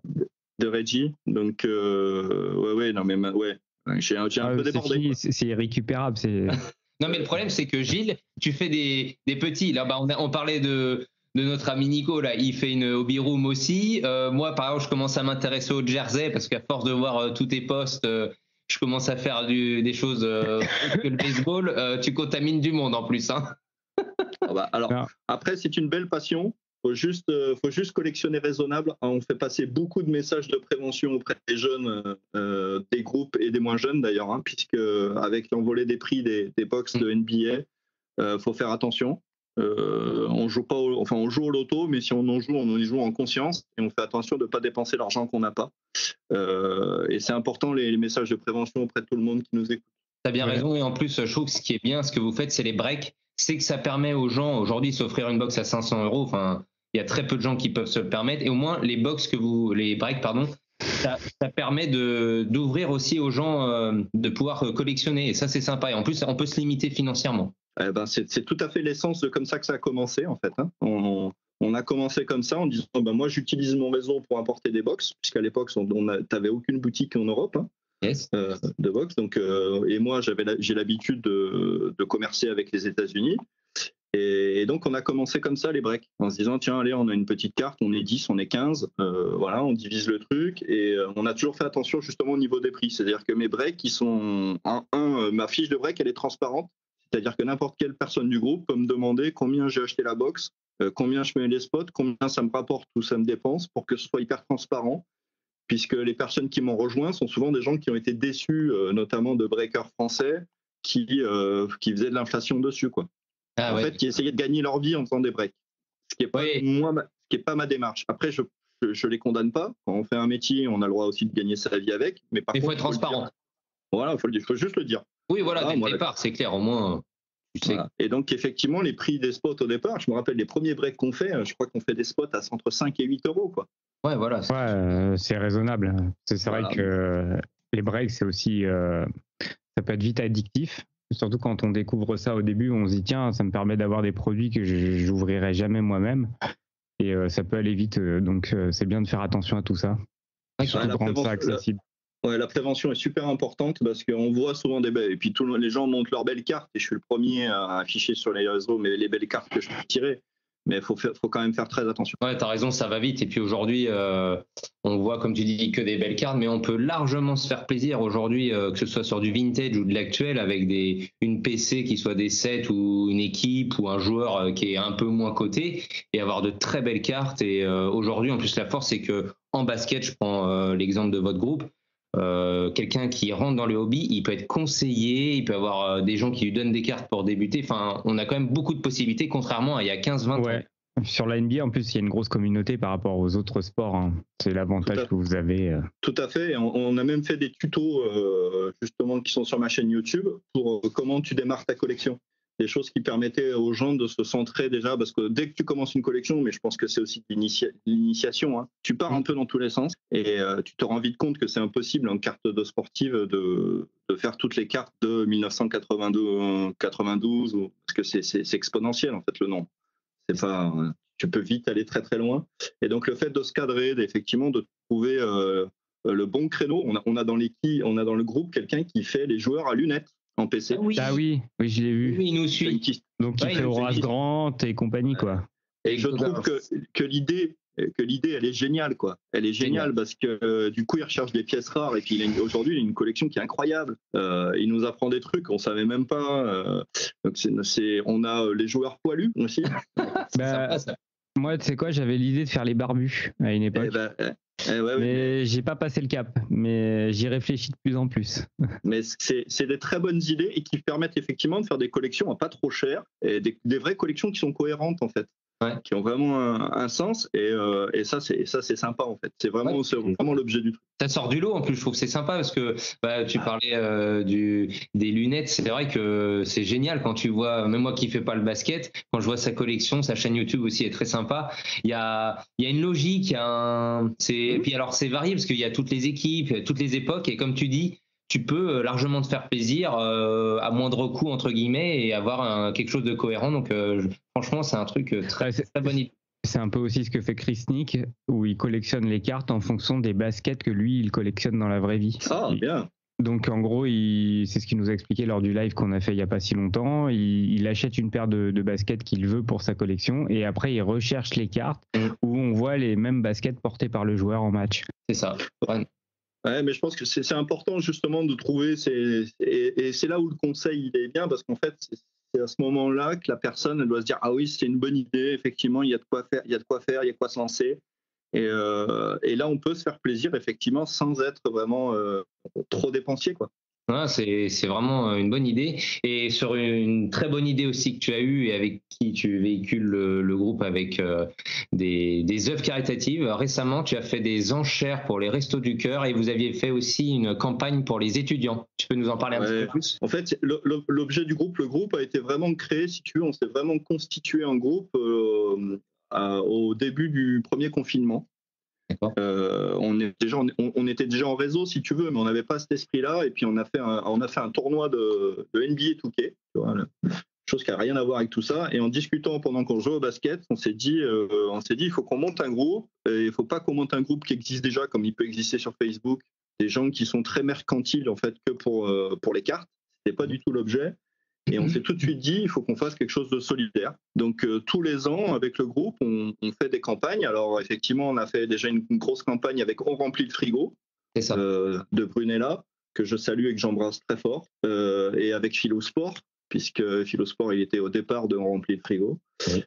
De Reggie, donc ouais, non mais ouais, j'ai un peu débordé. Fini, c'est irrécupérable, c'est. Non, mais le problème, c'est que Gilles, tu fais des petits. Là, on parlait de notre ami Nico, là, il fait une hobby room aussi. Moi, par exemple, je commence à m'intéresser au jersey parce qu'à force de voir tous tes posts, je commence à faire des choses que le baseball. Tu contamines du monde en plus. Hein. Alors, après, c'est une belle passion. Faut juste collectionner raisonnable. On fait passer beaucoup de messages de prévention auprès des jeunes, des groupes et des moins jeunes d'ailleurs, hein, puisque avec l'envolée des prix des box de NBA, faut faire attention. On joue au loto, mais si on en joue, on y joue en conscience et on fait attention de ne pas dépenser l'argent qu'on n'a pas. Et c'est important les messages de prévention auprès de tout le monde qui nous écoute. T'as bien raison, et en plus, je trouve que ce qui est bien, ce que vous faites, c'est les breaks. C'est que ça permet aux gens aujourd'hui de s'offrir une box à 500 €. Enfin, il y a très peu de gens qui peuvent se le permettre. Et au moins, les breaks, ça permet d'ouvrir aussi aux gens de pouvoir collectionner. Et ça, c'est sympa. Et en plus, on peut se limiter financièrement. C'est tout à fait l'essence de comme ça que ça a commencé, en fait. Hein. On a commencé comme ça en disant moi, j'utilise mon réseau pour importer des box, puisqu'à l'époque, t'avais aucune boutique en Europe. Hein. Yes. De box. Donc, et moi, j'ai l'habitude de commercer avec les États-Unis. Et donc, on a commencé comme ça les breaks, en se disant tiens, allez, on a une petite carte, on est 10, on est 15, voilà, on divise le truc. Et on a toujours fait attention justement au niveau des prix. C'est-à-dire que mes breaks, ils sont. Ma fiche de break, elle est transparente. C'est-à-dire que n'importe quelle personne du groupe peut me demander combien j'ai acheté la box, combien je mets les spots, combien ça me rapporte ou ça me dépense, pour que ce soit hyper transparent. Puisque les personnes qui m'ont rejoint sont souvent des gens qui ont été déçus, notamment de breakers français, qui faisaient de l'inflation dessus, quoi. En fait, qui essayaient de gagner leur vie en faisant des breaks. Ce qui n'est pas ma démarche. Après, je les condamne pas. Quand on fait un métier, on a le droit aussi de gagner sa vie avec. Mais par contre, il faut être transparent. Voilà, il faut juste le dire. Oui, voilà, dès le départ, c'est clair, au moins. Tu sais. Voilà. Et donc, effectivement, les prix des spots au départ, je me rappelle les premiers breaks qu'on fait, je crois qu'on fait des spots à entre 5 et 8 €, quoi. Ouais, voilà. C'est raisonnable. C'est vrai que les breaks, c'est aussi. Ça peut être vite addictif. Surtout quand on découvre ça au début, on se dit tiens, ça me permet d'avoir des produits que je n'ouvrirai jamais moi-même. Et ça peut aller vite. Donc, c'est bien de faire attention à tout ça. Surtout de rendre ça accessible. Ouais, la prévention est super importante parce qu'on voit souvent et puis les gens montrent leurs belles cartes et je suis le premier à afficher sur les réseaux les belles cartes que je peux tirer. Mais il faut quand même faire très attention. Ouais, t'as raison, ça va vite. Et puis aujourd'hui, on voit, comme tu dis, que des belles cartes, mais on peut largement se faire plaisir aujourd'hui, que ce soit sur du vintage ou de l'actuel, avec une PC qui soit des sets ou une équipe ou un joueur qui est un peu moins coté, et avoir de très belles cartes. Et aujourd'hui, en plus, la force, c'est que en basket, je prends l'exemple de votre groupe, quelqu'un qui rentre dans le hobby, il peut être conseillé, il peut avoir des gens qui lui donnent des cartes pour débuter. Enfin, on a quand même beaucoup de possibilités, contrairement à il y a 15-20 ans. Sur la NBA, en plus, il y a une grosse communauté par rapport aux autres sports. Hein. C'est l'avantage que vous avez. Tout à fait. On a même fait des tutos, justement, qui sont sur ma chaîne YouTube pour comment tu démarres ta collection. Des choses qui permettaient aux gens de se centrer déjà, parce que dès que tu commences une collection, mais je pense que c'est aussi l'initiation, hein, tu pars un peu dans tous les sens et tu te rends vite compte que c'est impossible en carte de sportive de faire toutes les cartes de 1992, parce que c'est exponentiel en fait le nombre. C'est pas, tu peux vite aller très très loin. Et donc le fait de se cadrer, effectivement de trouver le bon créneau, on a dans le groupe quelqu'un qui fait les joueurs à lunettes. En PC. Ah oui, je l'ai vu. Oui, il nous suit. Donc il fait Horace Grant et compagnie, quoi. Et je trouve que l'idée, elle est géniale, quoi. Elle est géniale parce que du coup, il recherche des pièces rares et puis aujourd'hui, il a une collection qui est incroyable. Il nous apprend des trucs qu'on savait même pas. Donc on a les joueurs poilus aussi. C'est sympa, ça. Moi, tu sais quoi, j'avais l'idée de faire les barbus à une époque. Mais j'ai pas passé le cap. Mais j'y réfléchis de plus en plus. Mais c'est des très bonnes idées et qui permettent effectivement de faire des collections à pas trop cher et des vraies collections qui sont cohérentes en fait. Ouais. Qui ont vraiment un sens et ça c'est sympa en fait. C'est vraiment l'objet du truc. Ça sort du lot en plus, je trouve que c'est sympa parce que tu parlais des lunettes, c'est vrai que c'est génial quand tu vois, même moi qui fais pas le basket, quand je vois sa collection, sa chaîne YouTube aussi est très sympa. Il y a une logique, et puis alors c'est varié parce qu'il y a toutes les équipes, toutes les époques et comme tu dis, tu peux largement te faire plaisir à moindre coût entre guillemets et avoir quelque chose de cohérent. Donc franchement, c'est un truc très bonne idée. C'est un peu aussi ce que fait Chris Nick, où il collectionne les cartes en fonction des baskets que lui, il collectionne dans la vraie vie. Ah, bien. Donc en gros, c'est ce qu'il nous a expliqué lors du live qu'on a fait il n'y a pas si longtemps. Il achète une paire de baskets qu'il veut pour sa collection et après il recherche les cartes où on voit les mêmes baskets portées par le joueur en match. C'est ça. Ouais, mais je pense que c'est important justement de trouver, et c'est là où le conseil il est bien parce qu'en fait c'est à ce moment-là que la personne elle doit se dire ah oui c'est une bonne idée, effectivement il y a de quoi faire, il y a de quoi se lancer et là on peut se faire plaisir effectivement sans être vraiment trop dépensier quoi. Ah, c'est vraiment une bonne idée et sur une très bonne idée aussi que tu as eue et avec qui tu véhicules le groupe avec des œuvres caritatives. Récemment, tu as fait des enchères pour les Restos du Cœur et vous aviez fait aussi une campagne pour les étudiants. Tu peux nous en parler un petit peu plus ? En fait, l'objet du groupe, le groupe a été vraiment créé, si tu veux, on s'est vraiment constitué en groupe au début du premier confinement. On était déjà en réseau si tu veux, mais on n'avait pas cet esprit-là. Et puis on a fait un tournoi de NBA 2K, tu vois, chose qui n'a rien à voir avec tout ça. Et en discutant pendant qu'on jouait au basket, on s'est dit il faut qu'on monte un groupe. Et il ne faut pas qu'on monte un groupe qui existe déjà, comme il peut exister sur Facebook. Des gens qui sont très mercantiles en fait que pour les cartes. C'était pas du tout l'objet. Et on s'est tout de suite dit, il faut qu'on fasse quelque chose de solidaire. Donc tous les ans, avec le groupe, on fait des campagnes. Alors effectivement, on a fait déjà une grosse campagne avec On remplit le frigo de Brunella, que je salue et que j'embrasse très fort, et avec Philosport, puisque Philosport, il était au départ de On remplit le frigo. Oui.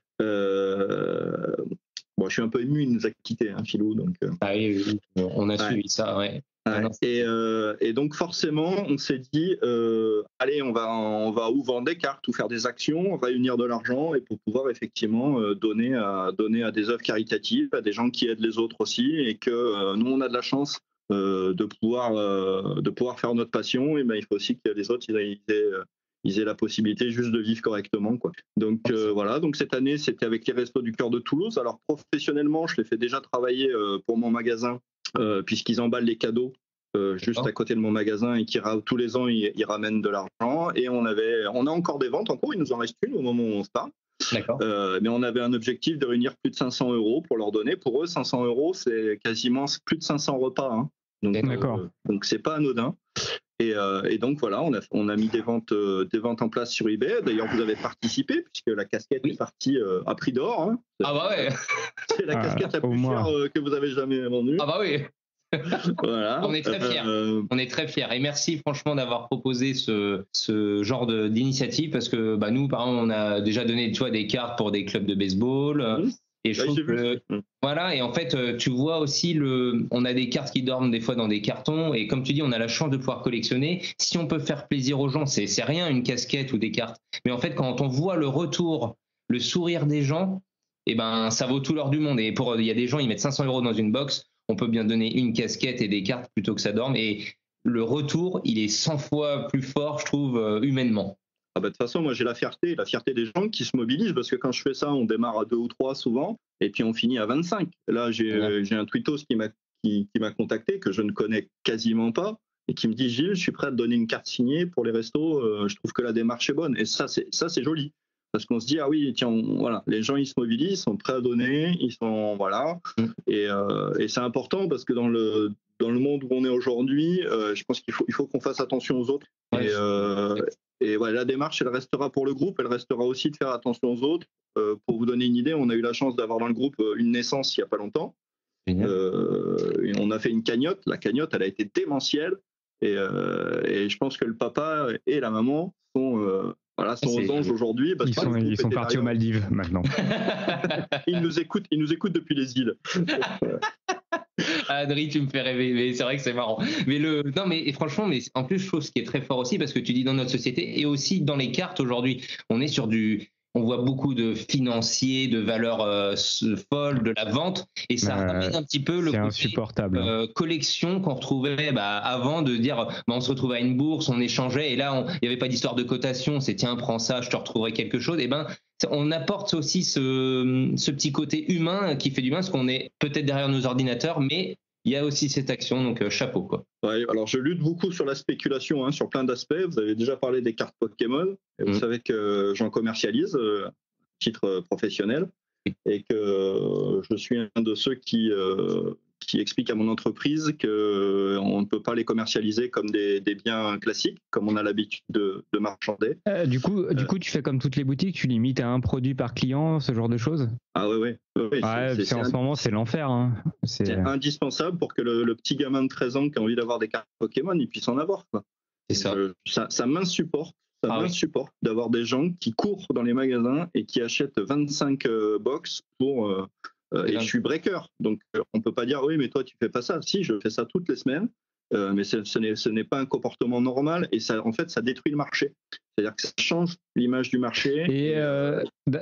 Je suis un peu ému, il nous a quittés, hein, Philou. Donc, oui, on a suivi ça, ouais. Et donc forcément, on s'est dit, allez, on va ou vendre des cartes ou faire des actions, réunir de l'argent et pour pouvoir effectivement donner à des œuvres caritatives, à des gens qui aident les autres aussi, et que nous on a de la chance de pouvoir faire notre passion, et ben il faut aussi que les autres ils aient la possibilité juste de vivre correctement, quoi. Donc voilà, donc cette année c'était avec les Restos du Cœur de Toulouse. Alors professionnellement, je les fais déjà travailler pour mon magasin. Puisqu'ils emballent les cadeaux juste à côté de mon magasin et tous les ans ils ramènent de l'argent, et on a encore des ventes en cours, il nous en reste une au moment où on se parle. D'accord. Mais on avait un objectif de réunir plus de 500 € pour leur donner. Pour eux 500 € c'est quasiment plus de 500 repas, hein. Donc c'est pas anodin. Et donc voilà, on a mis des ventes en place sur eBay. D'ailleurs, vous avez participé puisque la casquette est partie à prix d'or, hein. Ah bah ouais. C'est la casquette la plus chère que vous avez jamais vendue. Ah bah oui. Voilà. On est très fiers. On est très fiers. Et merci franchement d'avoir proposé ce genre d'initiative parce que nous, par exemple, on a déjà donné des cartes pour des clubs de baseball. Et je trouve que voilà, et en fait tu vois aussi on a des cartes qui dorment des fois dans des cartons, et comme tu dis, on a la chance de pouvoir collectionner. Si on peut faire plaisir aux gens, c'est rien une casquette ou des cartes, mais en fait quand on voit le retour, le sourire des gens, et ben ça vaut tout l'or du monde. Et il y a des gens, ils mettent 500 € dans une box, on peut bien donner une casquette et des cartes plutôt que ça dorme, et le retour il est 100 fois plus fort, je trouve, humainement. De toute façon, moi j'ai la fierté des gens qui se mobilisent, parce que quand je fais ça, on démarre à 2 ou 3 souvent, et puis on finit à 25. Là, j'ai un tweetos qui m'a contacté, que je ne connais quasiment pas, et qui me dit: Gilles, je suis prêt à te donner une carte signée pour les restos, je trouve que la démarche est bonne. Et ça c'est joli, parce qu'on se dit: ah oui, tiens, voilà, les gens ils se mobilisent, ils sont prêts à donner, ils sont voilà, et c'est important parce que dans le monde où on est aujourd'hui, je pense qu'il faut qu'on fasse attention aux autres. Et voilà, la démarche, elle restera pour le groupe, elle restera aussi de faire attention aux autres. Pour vous donner une idée, on a eu la chance d'avoir dans le groupe une naissance il n'y a pas longtemps. On a fait une cagnotte. La cagnotte, elle a été démentielle. Et je pense que le papa et la maman sont Voilà, sont aux anges aujourd'hui. Ils sont partis aux Maldives maintenant. Ils nous écoutent depuis les îles. Adri, tu me fais rêver, mais c'est vrai que c'est marrant. Mais franchement, mais en plus, je trouve ce qui est très fort aussi, parce que tu dis dans notre société et aussi dans les cartes aujourd'hui, on voit beaucoup de financiers, de valeurs folles, de la vente, et ça ramène un petit peu le côté insupportable. Collection qu'on retrouvait avant, de dire on se retrouvait à une bourse, on échangeait, et là il n'y avait pas d'histoire de cotation, c'est tiens, prends ça, je te retrouverai quelque chose. Et on apporte aussi ce petit côté humain qui fait du bien, parce qu'on est peut-être derrière nos ordinateurs, mais il y a aussi cette action, donc chapeau quoi. Ouais, alors je lutte beaucoup sur la spéculation, sur plein d'aspects. Vous avez déjà parlé des cartes Pokémon, et vous savez que j'en commercialise à titre professionnel, et que je suis un de ceux qui explique à mon entreprise qu'on ne peut pas les commercialiser comme des biens classiques, comme on a l'habitude de marchander. Du coup, tu fais comme toutes les boutiques, tu limites à un produit par client, ce genre de choses? Ah oui. En ce moment, c'est l'enfer. C'est indispensable pour que le petit gamin de 13 ans qui a envie d'avoir des cartes Pokémon, il puisse en avoir. Quoi. C'est ça. Ça m'insupporte. Ça m'insupporte d'avoir des gens qui courent dans les magasins et qui achètent 25 box pour... et je suis breaker, donc on peut pas dire oui mais toi tu fais pas ça. Si, je fais ça toutes les semaines, mais ce n'est pas un comportement normal, et ça en fait ça détruit le marché. C'est-à-dire que ça change l'image du marché. Et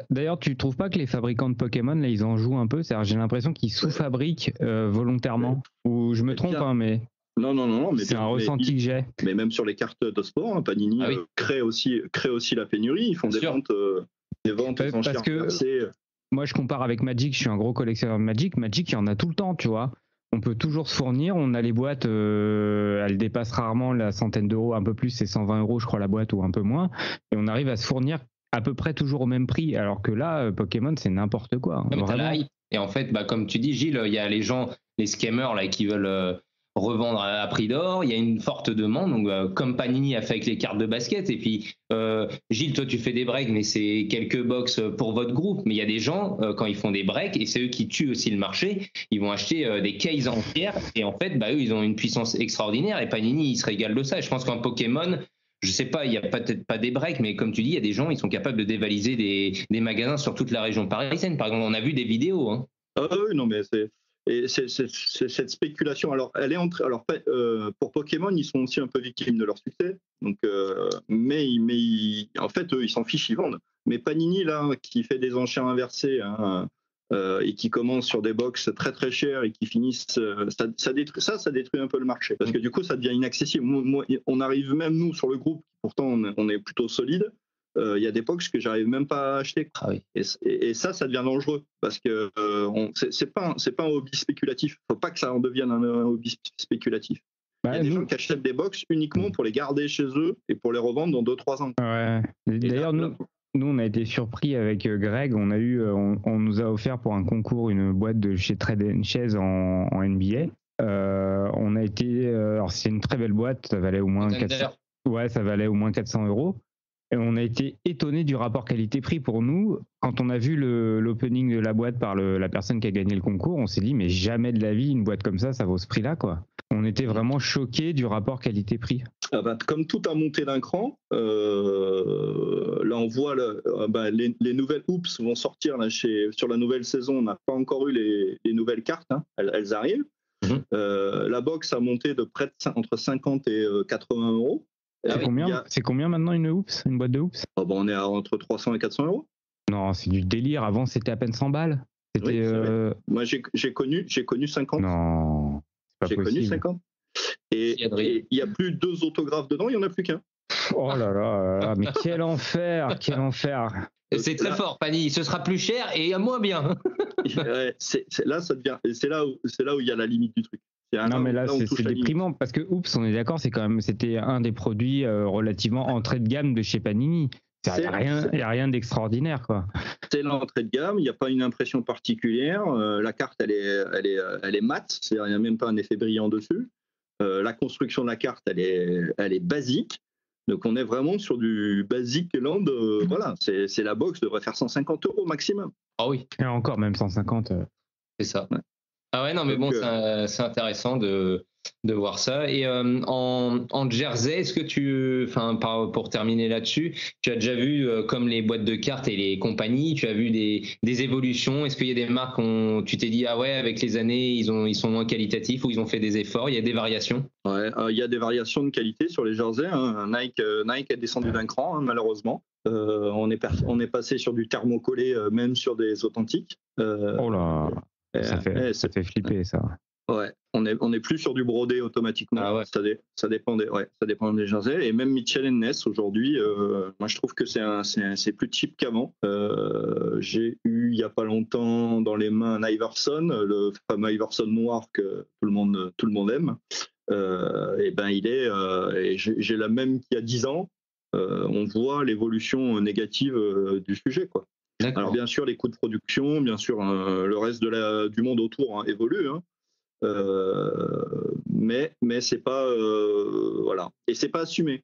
d'ailleurs, tu trouves pas que les fabricants de Pokémon là ils en jouent un peu? C'est-à-dire, j'ai l'impression qu'ils sous-fabriquent volontairement. Ou je me trompe, mais non, mais c'est un ressenti que j'ai. Mais même sur les cartes de sport, Panini crée aussi la pénurie. Ils font des ventes aux enchères inversées. Moi, je compare avec Magic, je suis un gros collectionneur de Magic. Magic, il y en a tout le temps, tu vois. On peut toujours se fournir, on a les boîtes, elles dépassent rarement la centaine d'euros, un peu plus, c'est 120 € je crois la boîte, ou un peu moins. Et on arrive à se fournir à peu près toujours au même prix, alors que là, Pokémon, c'est n'importe quoi. Vraiment. Et en fait, comme tu dis, Gilles, il y a les gens, les scammers là, qui veulent... revendre à prix d'or, il y a une forte demande, donc comme Panini a fait avec les cartes de basket. Et puis Gilles, toi tu fais des breaks, mais c'est quelques box pour votre groupe, mais il y a des gens quand ils font des breaks, et c'est eux qui tuent aussi le marché, ils vont acheter des cases entières, et en fait eux ils ont une puissance extraordinaire, et Panini il se régale de ça. Et je pense qu'en Pokémon, je sais pas, il n'y a peut-être pas des breaks, mais comme tu dis, il y a des gens, ils sont capables de dévaliser des magasins sur toute la région parisienne. Par exemple, on a vu des vidéos. Ah oui, non mais c'est... Et c'est cette spéculation. Alors, elle est pour Pokémon, ils sont aussi un peu victimes de leur succès. Donc, mais en fait, eux, ils s'en fichent, ils vendent. Mais Panini, là, qui fait des enchères inversées et qui commence sur des box très très chères et qui finissent, ça détruit un peu le marché. Parce que du coup, ça devient inaccessible. Moi, on arrive même, nous, sur le groupe, pourtant on est plutôt solide. Il y a des box que j'arrive même pas à acheter. Et ça devient dangereux, parce que c'est pas un hobby spéculatif. Faut pas que ça en devienne un hobby spéculatif. Il y a des gens qui achètent des box uniquement pour les garder chez eux et pour les revendre dans 2-3 ans. Ouais. D'ailleurs, nous, on a été surpris avec Greg. On nous a offert pour un concours une boîte de chez Trade & Chase en NBA. On a été, alors c'est une très belle boîte, ça valait au moins 400. Ouais, ça valait au moins 400 €. Et on a été étonnés du rapport qualité-prix pour nous. Quand on a vu l'opening de la boîte par la personne qui a gagné le concours, on s'est dit, mais jamais de la vie, une boîte comme ça vaut ce prix-là, quoi. On était vraiment choqués du rapport qualité-prix. Comme tout a monté d'un cran, là on voit les nouvelles Oops vont sortir là, sur la nouvelle saison. On n'a pas encore eu les nouvelles cartes, elles arrivent. La box a monté de près entre 50 et 80 €. C'est combien maintenant une boîte de Oops? On est entre 300 et 400 €. Non, c'est du délire. Avant, c'était à peine 100 balles. Moi, j'ai connu 50. Non, c'est pas possible. Connu 50. Et il n'y a plus 2 autographes dedans, il n'y en a plus qu'un. Oh là là, mais quel enfer, quel enfer. C'est très fort, Fanny. Ce sera plus cher et moins bien. C'est là où il y a la limite du truc. Non, mais là c'est déprimant, parce que Oops, on est d'accord, c'était un des produits relativement entrée de gamme de chez Panini. Il n'y a rien d'extraordinaire, quoi. C'est l'entrée de gamme, il n'y a pas une impression particulière. La carte, elle est mate, c'est-à-dire il n'y a même pas un effet brillant dessus. La construction de la carte, elle est basique. Donc on est vraiment sur du basic land. Voilà, c'est la box devrait faire 150 € maximum. Ah oui. Et encore, même 150. C'est ça. Ouais. Ah ouais, non, mais bon, c'est intéressant de voir ça. Et en jersey, est-ce que pour terminer là-dessus, tu as déjà vu, comme les boîtes de cartes et les compagnies, tu as vu des évolutions? Est-ce qu'il y a des marques où tu t'es dit, ah ouais, avec les années, ils sont moins qualitatifs ou ils ont fait des efforts? Il y a des variations? Ouais, il y a des variations de qualité sur les jerseys. Hein. Nike est descendu d'un cran, hein, malheureusement. On est passé sur du thermocollé, même sur des authentiques. Oh là, ça fait flipper ça. Ouais, on est plus sur du brodé automatiquement. Ah ouais. Ça dépend des jerseys. Et même Mitchell & Ness aujourd'hui, moi je trouve que c'est plus cheap qu'avant. J'ai eu il y a pas longtemps dans les mains un Iverson, le fameux Iverson noir que tout le monde aime. Et ben et j'ai la même qu'il y a 10 ans. On voit l'évolution négative du sujet, quoi. D'accord. Alors bien sûr les coûts de production, bien sûr le reste du monde autour évolue. Hein. Mais c'est pas voilà, et c'est pas assumé.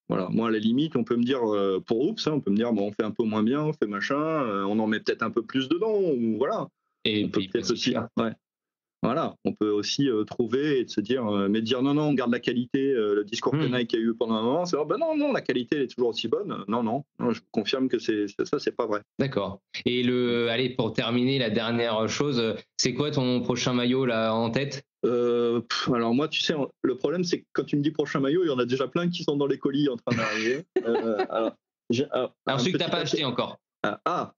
Voilà, moi à la limite on peut me dire pour Oops, on peut me dire bon, on fait un peu moins bien, on fait machin, on en met peut-être un peu plus dedans, ou voilà. Et on peut peut-être aussi voilà, on peut aussi trouver et se dire mais dire non, on garde la qualité. Le discours que Nike a eu pendant un moment, c'est non, la qualité elle est toujours aussi bonne. Non, je vous confirme que c'est pas vrai. D'accord. Et allez, pour terminer, la dernière chose, c'est quoi ton prochain maillot là en tête? Alors moi, tu sais, le problème c'est que quand tu me dis prochain maillot, il y en a déjà plein qui sont dans les colis en train d'arriver. Alors celui que t'as pas acheté encore.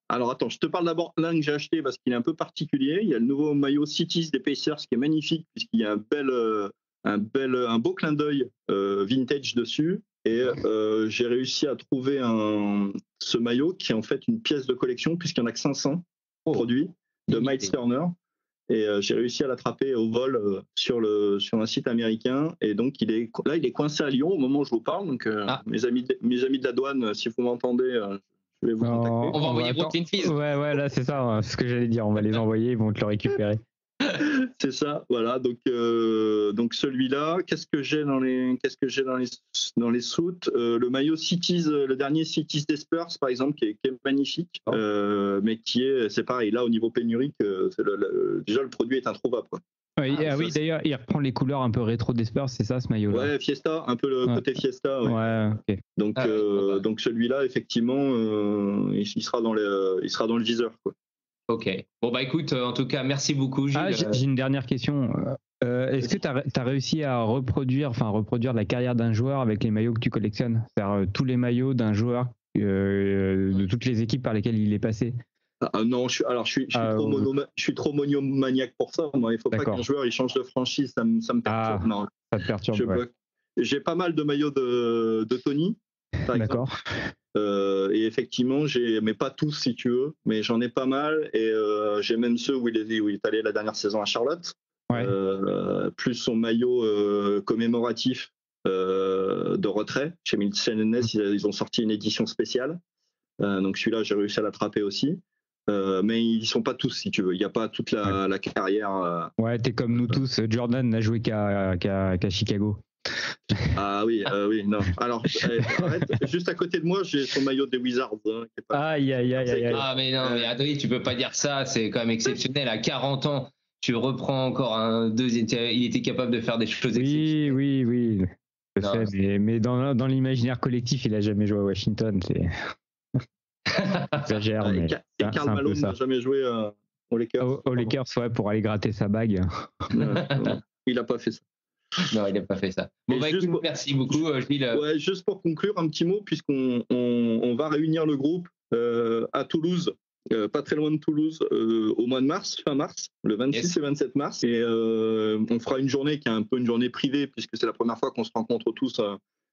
Alors attends, je te parle d'abord l'un que j'ai acheté parce qu'il est un peu particulier. Il y a le nouveau maillot Cities des Pacers qui est magnifique puisqu'il y a un beau clin d'œil vintage dessus. Et j'ai réussi à trouver ce maillot qui est en fait une pièce de collection puisqu'il n'y en a que 500 produits de Miles Turner. Et j'ai réussi à l'attraper au vol sur un site américain. Et donc il est coincé à Lyon au moment où je vous parle. Donc mes amis de la douane, si vous m'entendez, je vais vous contacter. On va envoyer Brooklyn Fizz. Ouais, là c'est ça, c'est ce que j'allais dire. On va les envoyer, ils vont te le récupérer. C'est ça, voilà. Donc celui-là, qu'est-ce que j'ai dans les soutes, le maillot Cities, le dernier Cities des Spurs par exemple, qui est magnifique, mais c'est pareil. Là, au niveau pénurique, déjà le produit est introuvable, quoi. Oui, d'ailleurs, il reprend les couleurs un peu rétro des Spurs, c'est ça ce maillot-là? Ouais, Fiesta, un peu le côté Fiesta. Ouais, ok. Donc celui-là, effectivement, il sera dans le viseur, quoi. Ok. Bon bah écoute, en tout cas, merci beaucoup, Gilles. J'ai une dernière question. Est-ce que tu as réussi à reproduire la carrière d'un joueur avec les maillots que tu collectionnes? C'est-à-dire tous les maillots d'un joueur de toutes les équipes par lesquelles il est passé? Non, je suis trop monomaniaque pour ça. Moi, il faut pas qu'un joueur il change de franchise, ça me perturbe. Non, ça te perturbe. J'ai pas mal de maillots de Tony, par exemple. Et effectivement, mais pas tous si tu veux, mais j'en ai pas mal. Et j'ai même ceux où il est allé la dernière saison à Charlotte, plus son maillot commémoratif de retrait. Chez Mitchell & Ness, ils ont sorti une édition spéciale. Donc celui-là, j'ai réussi à l'attraper aussi. Mais ils sont pas tous, si tu veux. Il n'y a pas toute la carrière. Ouais, t'es comme nous tous. Jordan n'a joué qu'à Chicago. Ah oui, non. Alors, arrête, juste à côté de moi, j'ai son maillot des Wizards. Aïe. Ah, mais non, mais Adrien, tu peux pas dire ça. C'est quand même exceptionnel. À 40 ans, tu reprends encore un deuxième. Il était capable de faire des choses exceptionnelles. Oui. Je sais, mais dans l'imaginaire collectif, il a jamais joué à Washington. Exagère, mais Karl Malone n'a jamais joué aux Lakers. Aux Lakers, ouais, pour aller gratter sa bague. Non, il n'a pas fait ça. Non, il n'a pas fait ça. Bon, bah, écoute, merci beaucoup, Gilles. Ouais, juste pour conclure, un petit mot, puisqu'on va réunir le groupe à Toulouse, pas très loin de Toulouse, au mois de mars, fin mars, le 26 et 27 mars. Et on fera une journée qui est un peu une journée privée, puisque c'est la première fois qu'on se rencontre tous.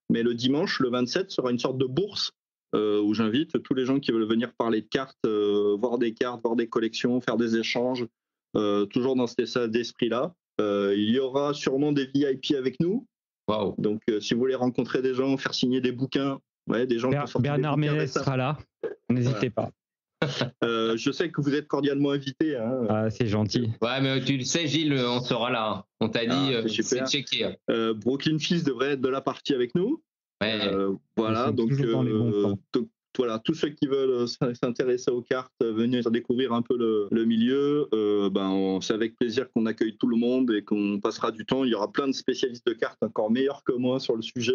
Mais le dimanche, le 27, sera une sorte de bourse où j'invite tous les gens qui veulent venir parler de cartes, voir des collections, faire des échanges, toujours dans cet état d'esprit-là. Il y aura sûrement des VIP avec nous. Wow. Donc, si vous voulez rencontrer des gens, faire signer des bouquins, des gens qui Bernard Ménez sera là. N'hésitez pas. Je sais que vous êtes cordialement invités. Hein. Ah, c'est gentil. Ouais, mais tu le sais, Gilles, on sera là. On t'a dit, c'est checké. Brooklyn Fizz devrait être de la partie avec nous. Ouais. Voilà, donc voilà, tous ceux qui veulent s'intéresser aux cartes, venir découvrir un peu le milieu, c'est avec plaisir qu'on accueille tout le monde et qu'on passera du temps. Il y aura plein de spécialistes de cartes encore meilleurs que moi sur le sujet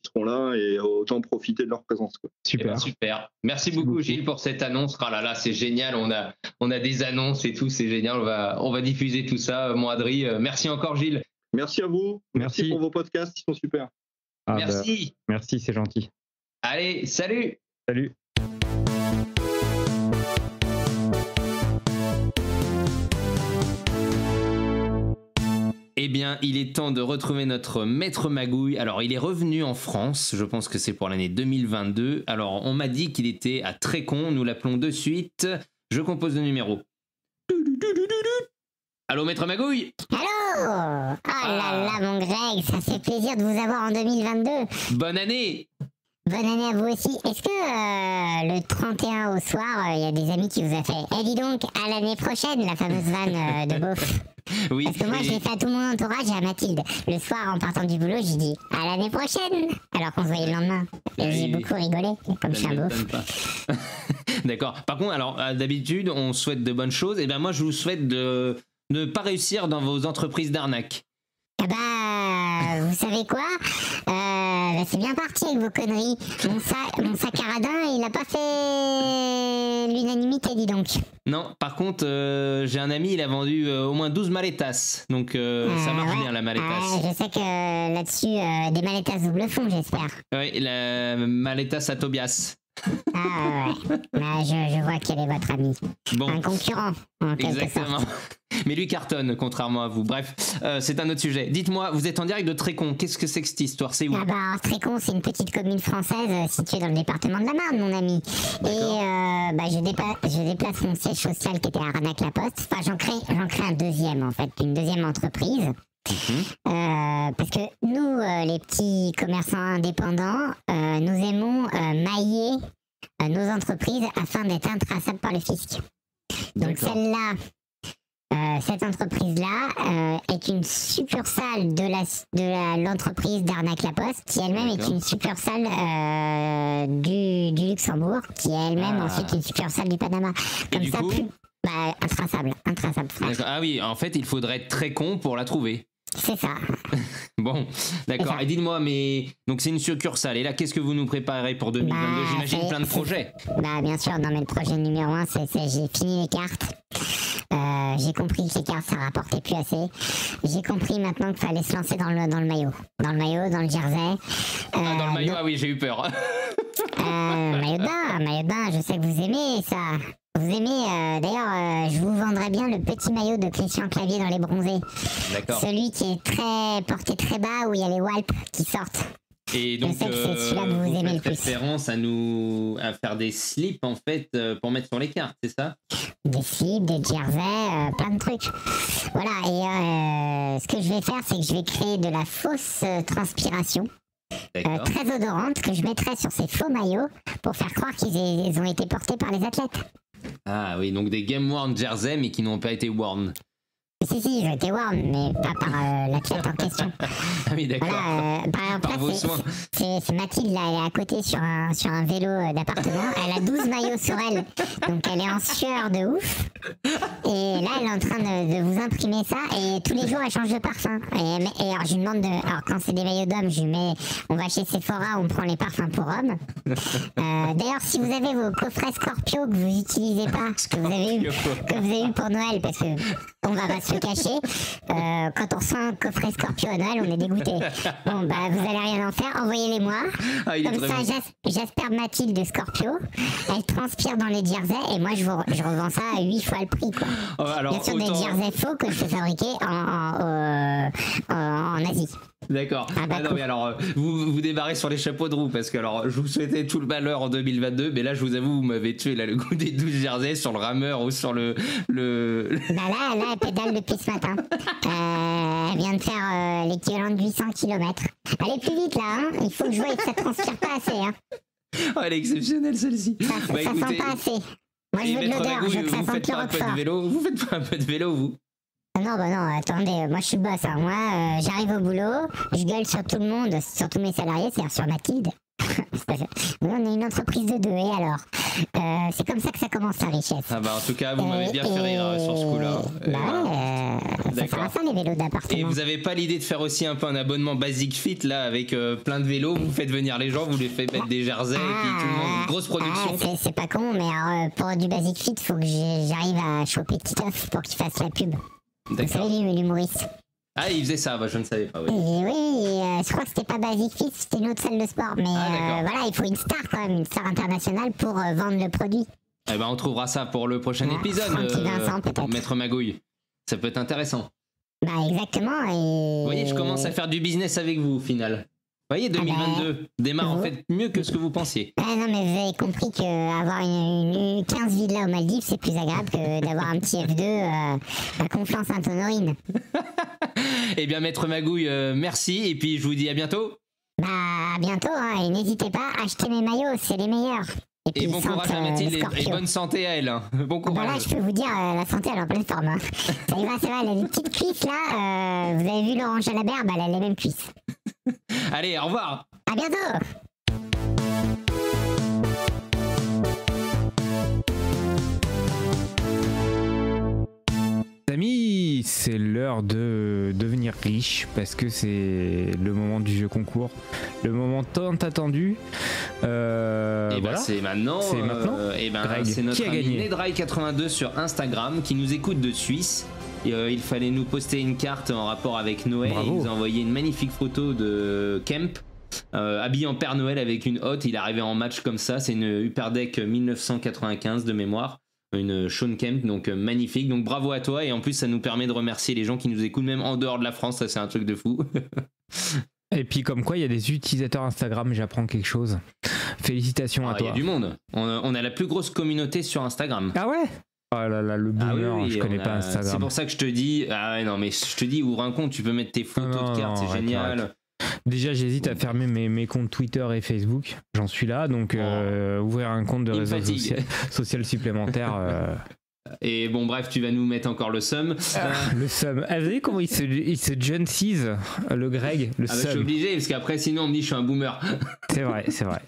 qui seront là et autant profiter de leur présence, quoi. Super. Super. Merci beaucoup Gilles pour cette annonce. Ah là là, c'est génial. On a des annonces et tout, c'est génial. On va diffuser tout ça. Mon Adri, merci encore Gilles. Merci à vous. Merci pour vos podcasts, ils sont super. Merci. Merci, c'est gentil. Allez, salut. Salut. Eh bien, il est temps de retrouver notre maître Magouille. Alors, il est revenu en France, je pense que c'est pour l'année 2022. Alors, on m'a dit qu'il était à Trécon, nous l'appelons de suite. Je compose le numéro. Allô, maître Magouille? Allô? Oh là là, mon Greg, ça fait plaisir de vous avoir en 2022. Bonne année! Bonne année à vous aussi. Est-ce que le 31 au soir, il y a des amis qui vous a fait « Eh dis donc, à l'année prochaine, la fameuse vanne de beauf ». Oui. Parce que moi, je l'ai fait à tout mon entourage et à Mathilde. Le soir, en partant du boulot, j'ai dit « À l'année prochaine !» alors qu'on se voyait le lendemain. Et j'ai beaucoup rigolé, comme je suis un beauf. D'accord. Par contre, alors, d'habitude, on souhaite de bonnes choses. Et bien moi, je vous souhaite de ne pas réussir dans vos entreprises d'arnaque. Ah bah, vous savez quoi? C'est bien parti avec vos conneries. Mon sac à radin, il a pas fait l'unanimité, dis donc. Non, par contre, j'ai un ami, il a vendu au moins 12 maletas. Donc, ça marche bien, la maletas. Je sais que là-dessus, des maletas double fond, j'espère. Oui, la maletas à Tobias. Ah ouais, je vois quel est votre ami. Bon. Un concurrent, en quelque Exactement. sorte. Mais lui cartonne, contrairement à vous. Bref, c'est un autre sujet. Dites-moi, vous êtes en direct de Trécon. Qu'est-ce que c'est que cette histoire? C'est où? Ah bah, Trécon, c'est une petite commune française située dans le département de la Marne, mon ami. Et je déplace mon siège social qui était à Arnac-la-Poste. Enfin, j'en crée un deuxième, en fait, une deuxième entreprise. Parce que nous, les petits commerçants indépendants, nous aimons mailler nos entreprises afin d'être intraçables par le fisc. Donc celle-là, cette entreprise-là est une succursale de l'entreprise d'Arnac-la-Poste, qui elle-même est une succursale du Luxembourg, qui est elle-même ensuite une succursale du Panama. Comme ça, intraçable. Ah oui, en fait, il faudrait être très con pour la trouver. C'est ça. Bon, d'accord. Et dites-moi, mais donc c'est une succursale. Et là, qu'est-ce que vous nous préparez pour 2022? J'imagine plein de projets. Bien sûr. Non, mais le projet numéro 1, c'est j'ai fini les cartes. J'ai compris que les cartes, ça rapportait plus assez. J'ai compris maintenant qu'il fallait se lancer dans le maillot. Dans le maillot, dans le jersey. Dans le maillot, ah oui, j'ai eu peur. Maillot de bain, je sais que vous aimez ça. Vous aimez, d'ailleurs, je vous vendrais bien le petit maillot de Christian Clavier dans les bronzés. D'accord. Celui qui est porté très bas, où il y a les walps qui sortent. Et donc, je sais que c'est celui-là que vous aimez le plus. Référence à faire des slips, en fait, pour mettre sur les cartes, c'est ça? Des slips, des jerseys, plein de trucs. Voilà, et ce que je vais faire, c'est que je vais créer de la fausse transpiration. Très odorante, que je mettrai sur ces faux maillots pour faire croire qu'ils ont été portés par les athlètes. Ah oui, donc des game worn jersey mais qui n'ont pas été worn. Si, ils ont été worn, mais pas par l'athlète en question. Ah oui, d'accord. Voilà, par exemple, c'est Mathilde, là, elle est à côté sur un vélo d'appartement. Elle a 12 maillots sur elle, donc elle est en sueur de ouf. Et là, elle est en train de vous imprimer ça, et tous les jours, elle change de parfum. Et alors, je lui demande alors, quand c'est des maillots d'hommes, on va chez Sephora, on prend les parfums pour hommes. D'ailleurs, si vous avez vos coffrets Scorpio que vous n'utilisez pas, que vous avez eu pour Noël, parce que on va pas se le cacher, quand on reçoit un coffret Scorpio à Noël, on est dégoûté. Bon, vous allez rien en faire, envoyez-les-moi. Comme ça, j'asperge Mathilde de Scorpio, elle transpire dans les jerseys, et moi, je revends ça à 8 fois le prix, quoi. Alors, bien sûr, des jerseys faux que je peux fabriquer en Asie. D'accord. Non, mais alors, vous démarrez sur les chapeaux de roue, parce que alors, je vous souhaitais tout le malheur en 2022, mais là, je vous avoue, vous m'avez tué là, le goût des 12 jerseys sur le rameur ou sur le... Là, elle pédale depuis ce matin. Elle vient de faire l'équivalent de 800 km. Allez plus vite, là, hein. Il faut que je voie que ça transpire pas assez, hein. Oh, elle est exceptionnelle, celle-ci. Ça sent pas assez. Moi, je veux de l'odeur, je veux que ça sente le Roquefort. Vous faites pas un peu de vélo, vous? Non, attendez, moi je suis le boss, hein. Moi, j'arrive au boulot, je gueule sur tout le monde, sur tous mes salariés, c'est-à-dire sur Mathilde. on est une entreprise de 2, et alors c'est comme ça que ça commence la richesse. Ah bah en tout cas, vous m'avez bien fait rire sur ce coup-là. Ça sert à ça les vélos d'appartement. Et vous avez pas l'idée de faire aussi un peu un abonnement Basic Fit là avec plein de vélos, vous faites venir les gens, vous les faites mettre des jerseys et puis tout le monde, grosse production. C'est pas con, mais alors, pour du Basic Fit, faut que j'arrive à choper Titeuf pour qu'il fasse la pub. Vous savez, l'humoriste. Ah, il faisait ça, bah, je ne savais pas. Oui, je crois que c'était pas Basic Fit, c'était une autre salle de sport. Mais voilà, il faut une star quand même, une star internationale pour vendre le produit. Eh ben, on trouvera ça pour le prochain épisode. Vincent, peut-être. Maître Magouille. Ça peut être intéressant. Bah, exactement. Et... Vous voyez, je commence à faire du business avec vous au final. Vous voyez, 2022 démarre en fait mieux que ce que vous pensiez. Non, mais vous avez compris qu'avoir une 15 villas aux Maldives, c'est plus agréable que d'avoir un petit F2 à Conflans-Sainte-Honorine. Eh bien, Maître Magouille, merci. Et puis, je vous dis à bientôt. Bah, à bientôt. Hein, et n'hésitez pas, achetez mes maillots, c'est les meilleurs. Et bon courage à Mathilde et bonne santé à elle. Hein. Bon courage. Bah là, je peux vous dire, la santé, elle est en pleine forme. Hein. Ça y va, elle a des petites cuisses là. Vous avez vu l'orange à la berbe, elle a les mêmes cuisses. Allez, au revoir. À bientôt. Amis, c'est l'heure de devenir riche parce que c'est le moment du jeu concours, le moment tant attendu. Et voilà. C'est maintenant. C'est maintenant. C'est notre ami Nedry82 sur Instagram qui nous écoute de Suisse. Et, il fallait nous poster une carte en rapport avec Noël. Bravo. Il nous a envoyé une magnifique photo de Kemp. Habillé en Père Noël avec une hotte. Il est arrivé en match comme ça. C'est une Upper Deck 1995 de mémoire. Une Sean Kemp, donc magnifique. Donc bravo à toi. Et en plus, ça nous permet de remercier les gens qui nous écoutent, même en dehors de la France. Ça, c'est un truc de fou. Et puis, comme quoi, il y a des utilisateurs Instagram. J'apprends quelque chose. Félicitations à toi. Il y a du monde. On a la plus grosse communauté sur Instagram. Ah ouais? Oh là là, le boomer, je connais pas Instagram. C'est pour ça que je te dis, non mais je te dis, ouvre un compte, tu peux mettre tes photos de cartes, c'est génial. Arrête. Déjà, j'hésite à fermer mes comptes Twitter et Facebook. J'en suis là, donc ouvrir un compte de réseau social supplémentaire. Et bon, bref, tu vas nous mettre encore le seum. Le seum. Ah, vous savez comment il se John Seas, le Greg, le seum. Je suis obligé, parce qu'après, sinon, on me dit que je suis un boomer. C'est vrai, c'est vrai.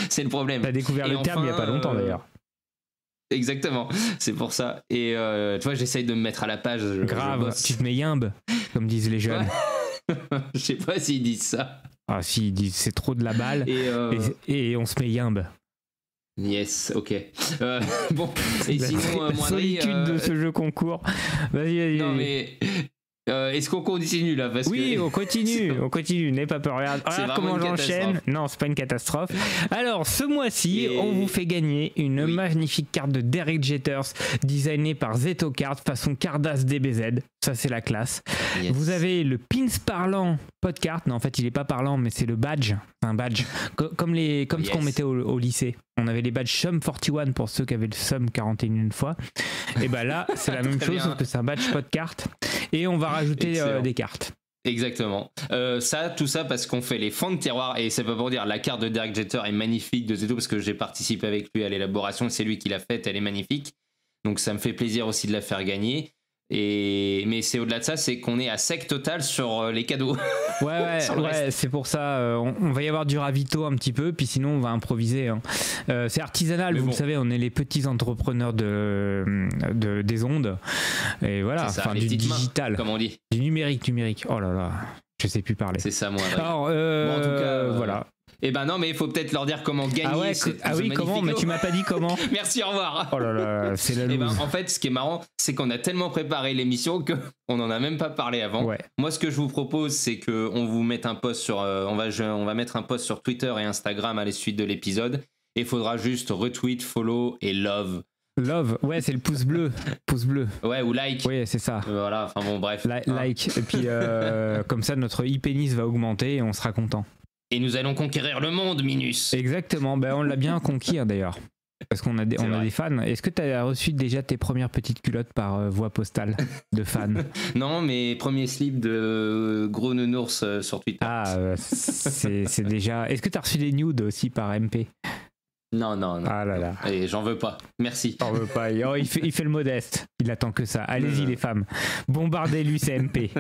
C'est le problème. T'as découvert le terme il y a pas longtemps d'ailleurs. Exactement, c'est pour ça. Et tu vois, j'essaye de me mettre à la page. Grave, tu te mets yimbe, comme disent les jeunes. Je sais pas s'ils disent ça. Ah si, ils disent c'est trop de la balle et on se met yimbe. Yes, ok. Bon, et sinon, la solitude de ce jeu concours. Vas-y. Non mais... est-ce qu'on continue là parce Oui, que... on continue, n'aie pas peur. Regarde comment j'enchaîne. Non, c'est pas une catastrophe. Alors, ce mois-ci, on vous fait gagner une magnifique carte de Derek Jeters designée par Zetocard façon Cardass DBZ. Ça, c'est la classe. Yes. Vous avez le Pins parlant Podcart. Non, en fait, il est pas parlant, mais c'est le badge. Un badge. Comme ce qu'on mettait au lycée. On avait les badges Sum 41 pour ceux qui avaient le Sum 41 fois. Et bah là, c'est la même chose, sauf que c'est un badge Podcart. Et on va rajouter des cartes. Exactement. Tout ça parce qu'on fait les fonds de tiroir et c'est pas pour dire la carte de Derek Jeter est magnifique de Zeto parce que j'ai participé avec lui à l'élaboration, c'est lui qui l'a faite, elle est magnifique. Donc ça me fait plaisir aussi de la faire gagner. Mais c'est au-delà de ça, c'est qu'on est à sec total sur les cadeaux. Ouais, c'est pour ça. On va y avoir du ravito un petit peu, puis sinon on va improviser. Hein. C'est artisanal, mais vous le savez, on est les petits entrepreneurs des ondes. Et voilà, ça, du digital. Comme on dit. Du numérique. Oh là là, je sais plus parler. C'est ça, moi. Alors, en tout cas, voilà. Eh ben non, mais il faut peut-être leur dire comment gagner. Comment? Mais tu m'as pas dit comment. Merci, au revoir. Oh là là, c'est la loose. En fait, ce qui est marrant, c'est qu'on a tellement préparé l'émission qu'on n'en a même pas parlé avant. Ouais. Moi, ce que je vous propose, c'est qu'on vous mette un post sur... on va mettre un post sur Twitter et Instagram à la suite de l'épisode. Et il faudra juste retweet, follow et love. Love, ouais, c'est le pouce bleu. Pouce bleu. Ouais, ou like. Oui, c'est ça. Voilà, enfin bon, bref. Like. Et puis, comme ça, notre e-pénis va augmenter et on sera content. Et nous allons conquérir le monde, Minus. Exactement, on l'a bien conquis d'ailleurs. Parce qu'on a des fans. Est-ce que tu as reçu déjà tes premières petites culottes par voie postale de fans? Non, mes premiers slips de gros nounours sur Twitter. Ah, c'est déjà... Est-ce que tu as reçu des nudes aussi par MP? Non. Ah là là. Et j'en veux pas. Merci. J'en veux pas. Il fait le modeste. Il attend que ça. Allez-y les femmes. Bombardez-lui, c'est MP.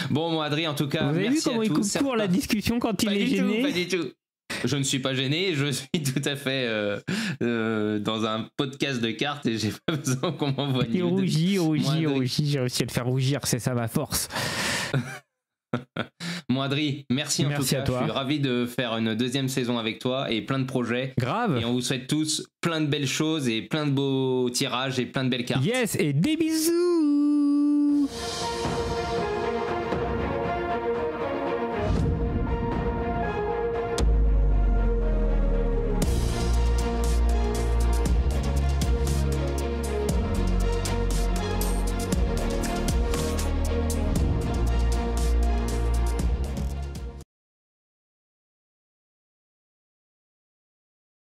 Bon, moi, Adrien, en tout cas, vous avez merci vu comment il coupe court la discussion quand il est gêné? Pas du tout. Je ne suis pas gêné, je suis tout à fait dans un podcast de cartes et j'ai pas besoin qu'on m'envoie Il rougit, j'ai réussi à le faire rougir, c'est ça ma force. Moindry, merci en tout cas, je suis ravi de faire une deuxième saison avec toi et plein de projets. Grave. Et on vous souhaite tous plein de belles choses et plein de beaux tirages et plein de belles cartes. Yes, et des bisous.